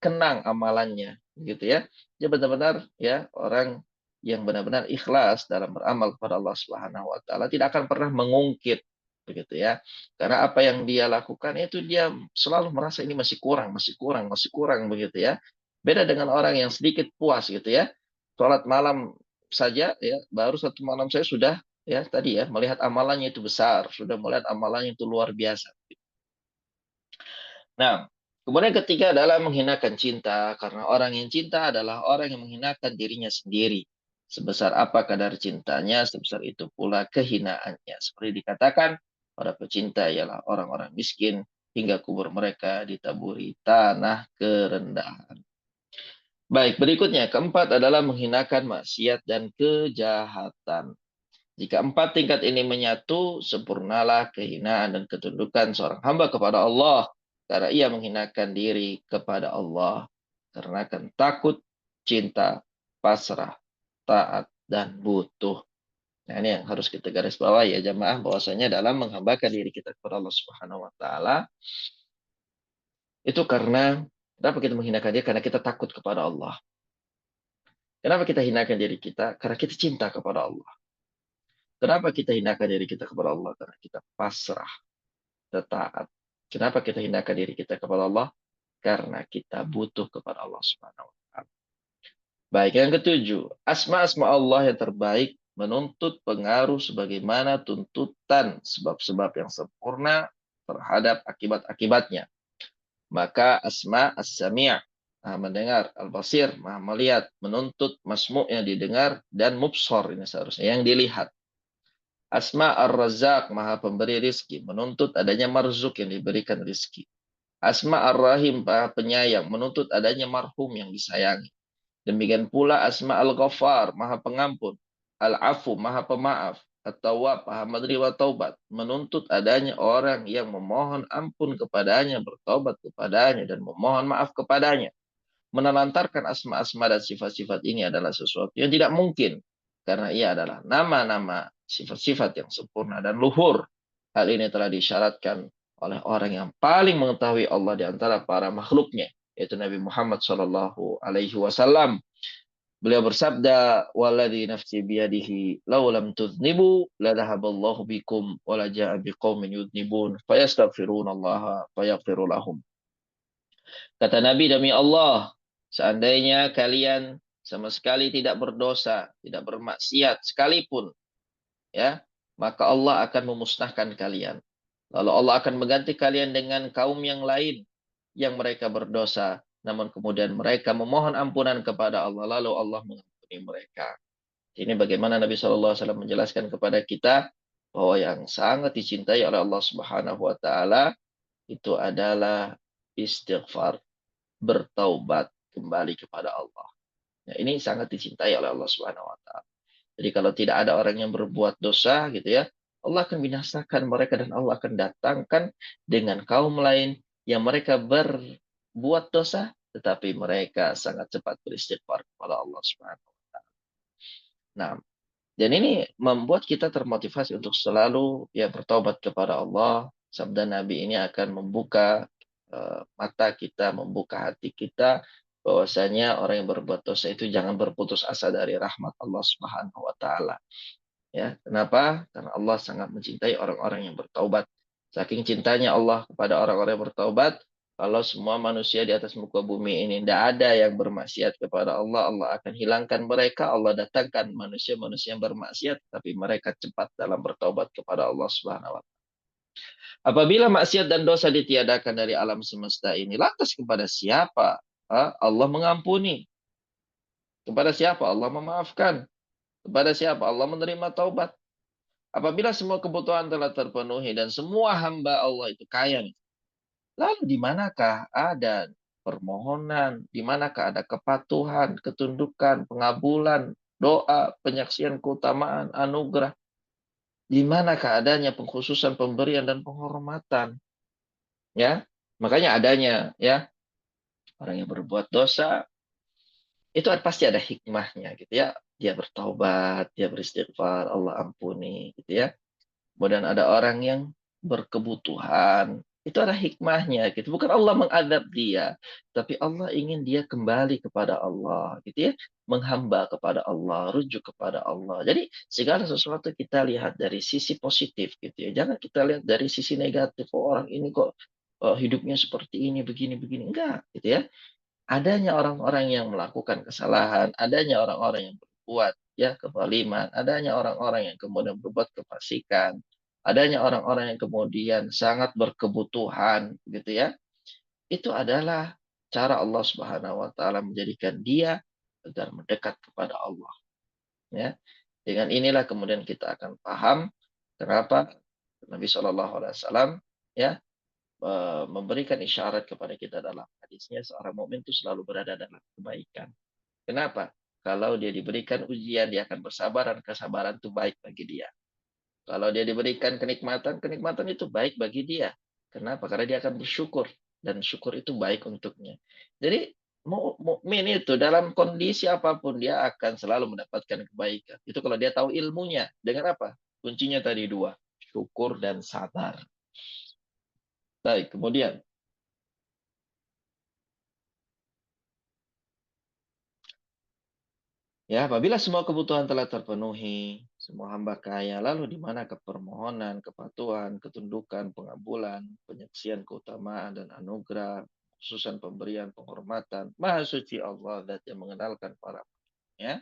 kenang amalannya, gitu ya. Dia benar-benar ya orang yang benar-benar ikhlas dalam beramal kepada Allah Subhanahu wa taala, tidak akan pernah mengungkit, begitu ya. Karena apa yang dia lakukan itu dia selalu merasa ini masih kurang, masih kurang, masih kurang, begitu ya. Beda dengan orang yang sedikit puas, gitu ya. Sholat malam saja ya, baru satu malam saya sudah ya tadi ya melihat amalannya itu besar, sudah melihat amalannya itu luar biasa. Nah, kemudian ketiga adalah menghinakan cinta, karena orang yang cinta adalah orang yang menghinakan dirinya sendiri. Sebesar apa kadar cintanya, sebesar itu pula kehinaannya. Seperti dikatakan, para pecinta ialah orang-orang miskin, hingga kubur mereka ditaburi tanah kerendahan. Baik, berikutnya, keempat adalah menghinakan maksiat dan kejahatan. Jika 4 tingkat ini menyatu, sempurnalah kehinaan dan ketundukan seorang hamba kepada Allah. Karena ia menghinakan diri kepada Allah. Karena akan takut, cinta, pasrah, taat, dan butuh. Nah, ini yang harus kita garis bawah ya jamaah, bahwasanya dalam menghambakan diri kita kepada Allah Subhanahu wa taala itu karena kenapa kita menghinakan dia? Karena kita takut kepada Allah. Kenapa kita hinakan diri kita? Karena kita cinta kepada Allah. Kenapa kita hinakan diri kita kepada Allah? Karena kita pasrah, kita taat. Kenapa kita hinakan diri kita kepada Allah? Karena kita butuh kepada Allah Subhanahu wa taala. Baik, yang ketujuh, asma-asma Allah yang terbaik menuntut pengaruh sebagaimana tuntutan sebab-sebab yang sempurna terhadap akibat-akibatnya. Maka asma as-sami', Maha mendengar, al-basir, Maha melihat, menuntut masmu' yang didengar, dan mubsor, ini seharusnya yang dilihat. Asma Ar-Razzaq, Maha Pemberi rizki, menuntut adanya marzuk yang diberikan rizki. Asma Ar-Rahim, Maha Penyayang, menuntut adanya marhum yang disayangi. Demikian pula Asma Al-Ghaffar, Maha Pengampun. Al-Afu, Maha Pemaaf. At-Tawwab, Maha Menerima Taubat, menuntut adanya orang yang memohon ampun kepadanya, bertobat kepadanya, dan memohon maaf kepadanya. Menelantarkan asma-asma dan sifat-sifat ini adalah sesuatu yang tidak mungkin. Karena ia adalah nama-nama sifat-sifat yang sempurna dan luhur. Hal ini telah disyaratkan oleh orang yang paling mengetahui Allah di antara para makhluknya, yaitu Nabi Muhammad Shallallahu Alaihi Wasallam. Beliau bersabda, "Walladzi nafsi biyadihi, law lam tuznibu, la dhahaballahu bikum, wa la ja'a biqaumin yudnibun, fayastaghfirunallaha fayaghfiru lahum." Kata Nabi, demi Allah, seandainya kalian sama sekali tidak berdosa, tidak bermaksiat sekalipun, ya, maka Allah akan memusnahkan kalian. Lalu Allah akan mengganti kalian dengan kaum yang lain yang mereka berdosa, namun kemudian mereka memohon ampunan kepada Allah, lalu Allah mengampuni mereka. Ini bagaimana Nabi SAW menjelaskan kepada kita bahwa yang sangat dicintai oleh Allah Subhanahu wa taala itu adalah istighfar, bertaubat kembali kepada Allah. Nah, ini sangat dicintai oleh Allah Subhanahu wa taala. Jadi kalau tidak ada orang yang berbuat dosa gitu ya, Allah akan binasakan mereka dan Allah akan datangkan dengan kaum lain yang mereka berbuat dosa tetapi mereka sangat cepat beristighfar kepada Allah Subhanahu wa taala. Nah, dan ini membuat kita termotivasi untuk selalu ya bertobat kepada Allah. Sabda Nabi ini akan membuka mata kita, membuka hati kita bahwasanya orang yang berbuat dosa itu jangan berputus asa dari rahmat Allah Subhanahu wa taala. Ya, kenapa? Karena Allah sangat mencintai orang-orang yang bertaubat. Saking cintanya Allah kepada orang-orang yang bertaubat, kalau semua manusia di atas muka bumi ini tidak ada yang bermaksiat kepada Allah, Allah akan hilangkan mereka. Allah datangkan manusia-manusia yang bermaksiat, tapi mereka cepat dalam bertaubat kepada Allah Subhanahu wa taala. Apabila maksiat dan dosa ditiadakan dari alam semesta ini, lantas kepada siapa Allah mengampuni? Kepada siapa Allah memaafkan? Kepada siapa Allah menerima taubat? Apabila semua kebutuhan telah terpenuhi dan semua hamba Allah itu kaya, lalu di manakah ada permohonan, di manakah ada kepatuhan, ketundukan, pengabulan, doa, penyaksian keutamaan, anugerah, di manakah adanya pengkhususan pemberian dan penghormatan, ya? Makanya adanya ya orang yang berbuat dosa itu pasti ada hikmahnya gitu ya. Dia bertaubat, dia beristighfar, Allah ampuni gitu ya. Kemudian ada orang yang berkebutuhan. Itu ada hikmahnya gitu. Bukan Allah mengadab dia, tapi Allah ingin dia kembali kepada Allah gitu ya. Menghamba kepada Allah, rujuk kepada Allah. Jadi segala sesuatu kita lihat dari sisi positif gitu ya. Jangan kita lihat dari sisi negatif. Oh, orang ini kok hidupnya seperti ini, begini-begini. Enggak gitu ya. Adanya orang-orang yang melakukan kesalahan, adanya orang-orang yang berbuat ya kezaliman, adanya orang-orang yang kemudian berbuat kefasikan, adanya orang-orang yang kemudian sangat berkebutuhan gitu ya. Itu adalah cara Allah Subhanahu wa taala menjadikan dia agar mendekat kepada Allah ya. Dengan inilah kemudian kita akan paham kenapa Nabi Shallallahu alaihi wasallam ya memberikan isyarat kepada kita dalam hadisnya seorang mukmin itu selalu berada dalam kebaikan. Kenapa? Kalau dia diberikan ujian, dia akan bersabar dan kesabaran itu baik bagi dia. Kalau dia diberikan kenikmatan, kenikmatan itu baik bagi dia. Kenapa? Karena dia akan bersyukur dan syukur itu baik untuknya. Jadi mukmin itu dalam kondisi apapun dia akan selalu mendapatkan kebaikan. Itu kalau dia tahu ilmunya. Dengan apa? Kuncinya tadi dua, syukur dan sabar. Baik, kemudian ya, apabila semua kebutuhan telah terpenuhi, semua hamba kaya, lalu di mana kepermohonan, kepatuhan, ketundukan, pengabulan, penyaksian keutamaan dan anugerah, khususan pemberian penghormatan, Maha Suci Allah dat yang mengenalkan para ya,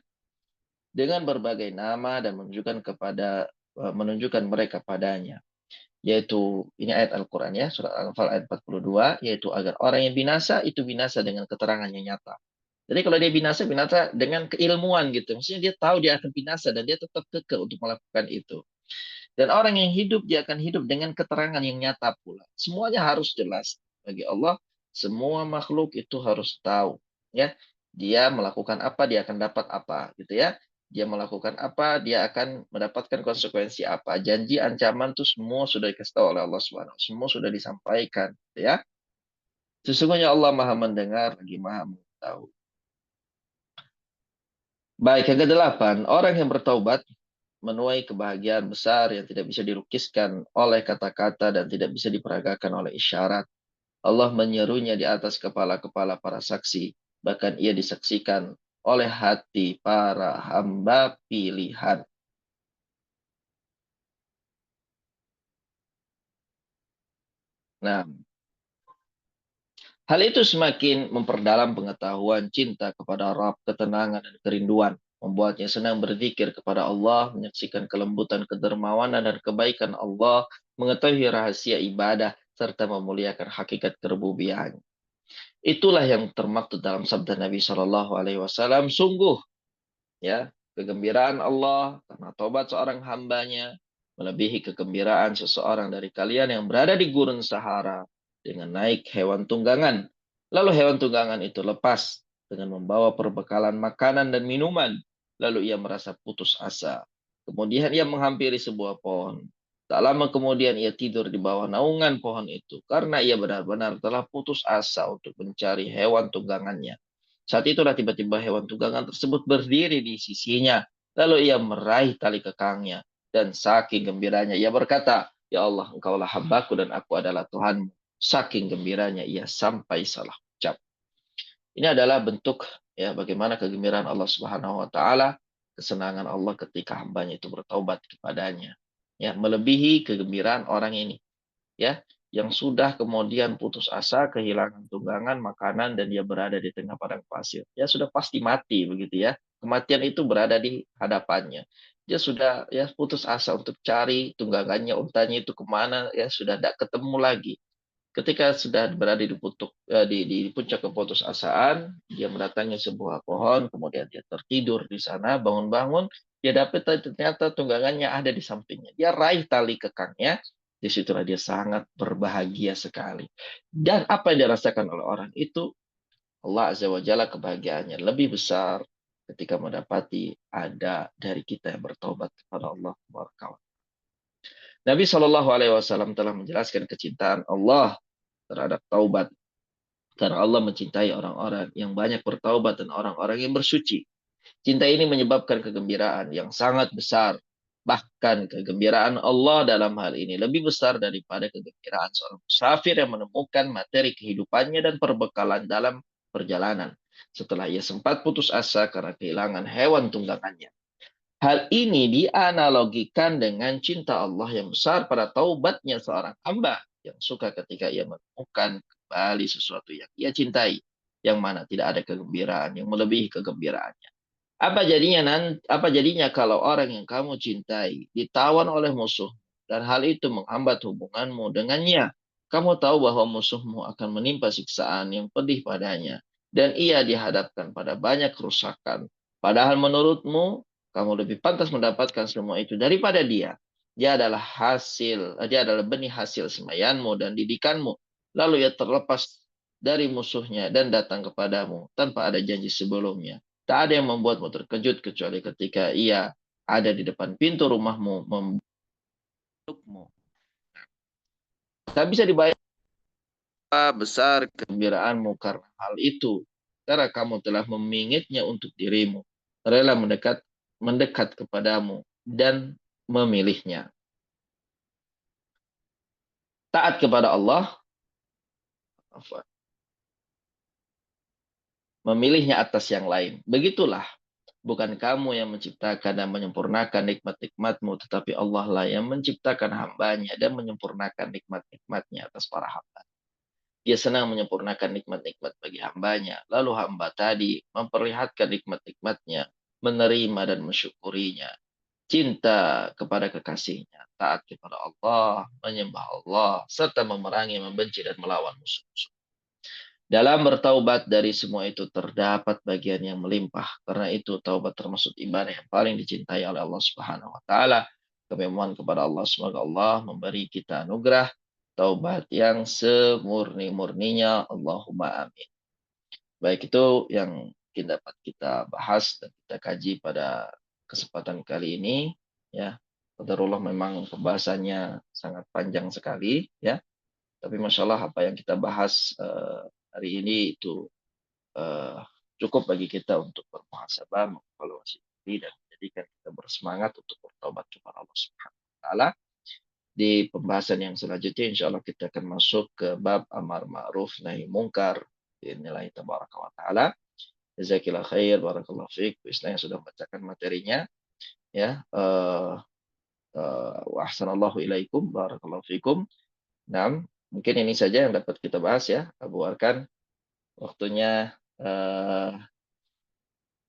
dengan berbagai nama dan menunjukkan mereka padanya. Yaitu ini ayat Al-Qur'an ya, surat Al-Anfal ayat 42, yaitu agar orang yang binasa itu binasa dengan keterangan yang nyata. Jadi kalau dia binasa, binasa dengan keilmuan gitu. Maksudnya dia tahu dia akan binasa dan dia tetap kekeh untuk melakukan itu. Dan orang yang hidup, dia akan hidup dengan keterangan yang nyata pula. Semuanya harus jelas. Bagi Allah, semua makhluk itu harus tahu. Ya, dia melakukan apa, dia akan dapat apa. Gitu ya. Dia melakukan apa, dia akan mendapatkan konsekuensi apa. Janji, ancaman itu semua sudah dikasih tahu oleh Allah SWT. Semua sudah disampaikan. Gitu ya. Sesungguhnya Allah maha mendengar, lagi maha mengetahui. Baik, yang kedelapan, orang yang bertaubat menuai kebahagiaan besar yang tidak bisa dilukiskan oleh kata-kata dan tidak bisa diperagakan oleh isyarat. Allah menyerunya di atas kepala-kepala para saksi. Bahkan ia disaksikan oleh hati para hamba pilihan. Nah, hal itu semakin memperdalam pengetahuan cinta kepada Rabb, ketenangan dan kerinduan. Membuatnya senang berzikir kepada Allah, menyaksikan kelembutan, kedermawanan, dan kebaikan Allah, mengetahui rahasia ibadah, serta memuliakan hakikat kerububiahan. Itulah yang termaktub dalam sabda Nabi Shallallahu Alaihi Wasallam. Sungguh, ya, kegembiraan Allah karena tobat seorang hambanya melebihi kegembiraan seseorang dari kalian yang berada di gurun Sahara dengan naik hewan tunggangan. Lalu hewan tunggangan itu lepas dengan membawa perbekalan makanan dan minuman. Lalu ia merasa putus asa. Kemudian ia menghampiri sebuah pohon. Tak lama kemudian ia tidur di bawah naungan pohon itu karena ia benar-benar telah putus asa untuk mencari hewan tunggangannya. Saat itulah tiba-tiba hewan tunggangan tersebut berdiri di sisinya. Lalu ia meraih tali kekangnya. Dan saking gembiranya ia berkata, "Ya Allah, engkaulah hambaku dan aku adalah Tuhanmu." Saking gembiranya ia sampai salah ucap. Ini adalah bentuk ya bagaimana kegembiraan Allah Subhanahu wa taala, kesenangan Allah ketika hambanya itu bertaubat kepadanya. Ya, melebihi kegembiraan orang ini, ya, yang sudah kemudian putus asa, kehilangan tunggangan, makanan dan dia berada di tengah padang pasir. Ya sudah pasti mati begitu ya. Kematian itu berada di hadapannya. Dia sudah ya putus asa untuk cari tunggangannya, untanya itu kemana, ya sudah tidak ketemu lagi. Ketika sudah berada di puncak keputusasaan, dia mendatangi sebuah pohon, kemudian dia tertidur di sana, bangun-bangun, dia dapat ternyata tunggangannya ada di sampingnya. Dia raih tali kekangnya, disitulah dia sangat berbahagia sekali. Dan apa yang dirasakan oleh orang itu, Allah Azza wa Jalla kebahagiaannya lebih besar ketika mendapati ada dari kita yang bertobat kepada Allah. Nabi Shallallahu Alaihi Wasallam telah menjelaskan kecintaan Allah terhadap taubat. Karena Allah mencintai orang-orang yang banyak bertaubat dan orang-orang yang bersuci. Cinta ini menyebabkan kegembiraan yang sangat besar. Bahkan kegembiraan Allah dalam hal ini lebih besar daripada kegembiraan seorang musafir yang menemukan materi kehidupannya dan perbekalan dalam perjalanan. Setelah ia sempat putus asa karena kehilangan hewan tunggangannya. Hal ini dianalogikan dengan cinta Allah yang besar pada taubatnya seorang hamba yang suka ketika ia menemukan kembali sesuatu yang ia cintai, yang mana tidak ada kegembiraan yang melebihi kegembiraannya. Apa jadinya kalau orang yang kamu cintai ditawan oleh musuh dan hal itu menghambat hubunganmu dengannya? Kamu tahu bahwa musuhmu akan menimpa siksaan yang pedih padanya dan ia dihadapkan pada banyak kerusakan. Padahal menurutmu kamu lebih pantas mendapatkan semua itu daripada dia. Dia adalah benih hasil semayanmu dan didikanmu. Lalu ia terlepas dari musuhnya dan datang kepadamu tanpa ada janji sebelumnya. Tak ada yang membuatmu terkejut kecuali ketika ia ada di depan pintu rumahmu memelukmu. Tak bisa dibayar besar kegembiraanmu karena hal itu. Karena kamu telah memingitnya untuk dirimu. Rela mendekat kepadamu dan memilihnya. Taat kepada Allah, memilihnya atas yang lain. Begitulah. Bukan kamu yang menciptakan dan menyempurnakan nikmat-nikmatmu, tetapi Allah lah yang menciptakan hambanya dan menyempurnakan nikmat-nikmatnya atas para hamba. Dia senang menyempurnakan nikmat-nikmat bagi hambanya. Lalu hamba tadi memperlihatkan nikmat-nikmatnya, menerima dan mensyukurinya. Cinta kepada kekasihnya, taat kepada Allah, menyembah Allah, serta memerangi, membenci, dan melawan musuh-musuh. Dalam bertaubat dari semua itu terdapat bagian yang melimpah. Karena itu taubat termasuk ibadah yang paling dicintai oleh Allah Subhanahu wa taala. Kami mohon kepada Allah, semoga Allah memberi kita anugerah taubat yang semurni-murninya. Allahumma amin. Baik, itu yang dapat kita bahas dan kita kaji pada kesempatan kali ini. Ya, qadarullah memang pembahasannya sangat panjang sekali. Ya, tapi masya Allah apa yang kita bahas hari ini itu cukup bagi kita untuk bermuhasabah, mengevaluasi diri dan menjadikan kita bersemangat untuk bertobat kepada Allah Subhanahu wa taala. Di pembahasan yang selanjutnya insya Allah kita akan masuk ke bab amar ma'ruf nahi mungkar nilai tabaraka wa taala. Jazakillah khair, barakallahu fiik. Bismillah yang sudah membacakan materinya ya. Wa ahsanallahu ilaikum, barakallahu fiikum. Nah, mungkin ini saja yang dapat kita bahas ya, Abu Arkan. Waktunya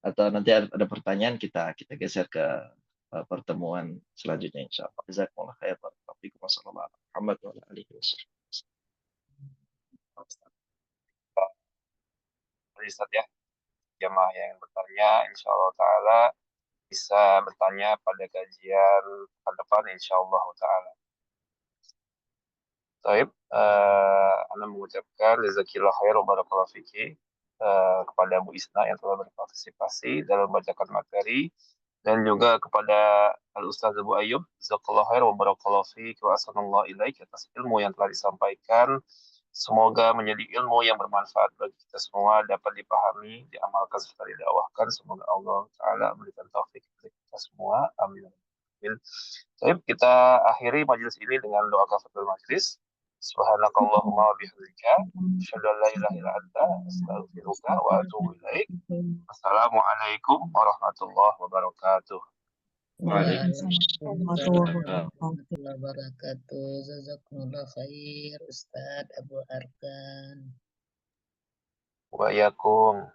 atau nanti ada pertanyaan kita geser ke pertemuan selanjutnya insyaallah. Jazakumullah khair. Barakallahu fiikum. Wassallallahu ala Muhammad wa ala alihi wasallam. Ustaz ya, jamaah yang bertanya, insya Allah Ta'ala bisa bertanya pada kajian ke depan, insya Allah Ta'ala. Baik, Anda mengucapkan jazakillah khair wa barakallahu fiki kepada Bu Isna yang telah berpartisipasi dalam membacakan materi, dan juga kepada Al-Ustaz Abu Ayyub, jazakallah khair wa barakallahu fiki wa ahsanallahu ilaik atas ilmu yang telah disampaikan. Semoga menjadi ilmu yang bermanfaat bagi kita semua, dapat dipahami, diamalkan serta didakwahkan. Semoga Allah Ta'ala memberikan taufik kepada kita semua. Amin. Baik, kita akhiri majelis ini dengan doa kafaratul majelis. Subhanakallahumma wa bihamdika, asyhadu an la ilaha illa anta, astaghfiruka wa atubu ilaik. Assalamualaikum warahmatullahi wabarakatuh. Waalaikumsalam warahmatullahi wabarakatuh. Jazakumullah khair Ustadz Abu Arkan. Wa yakum.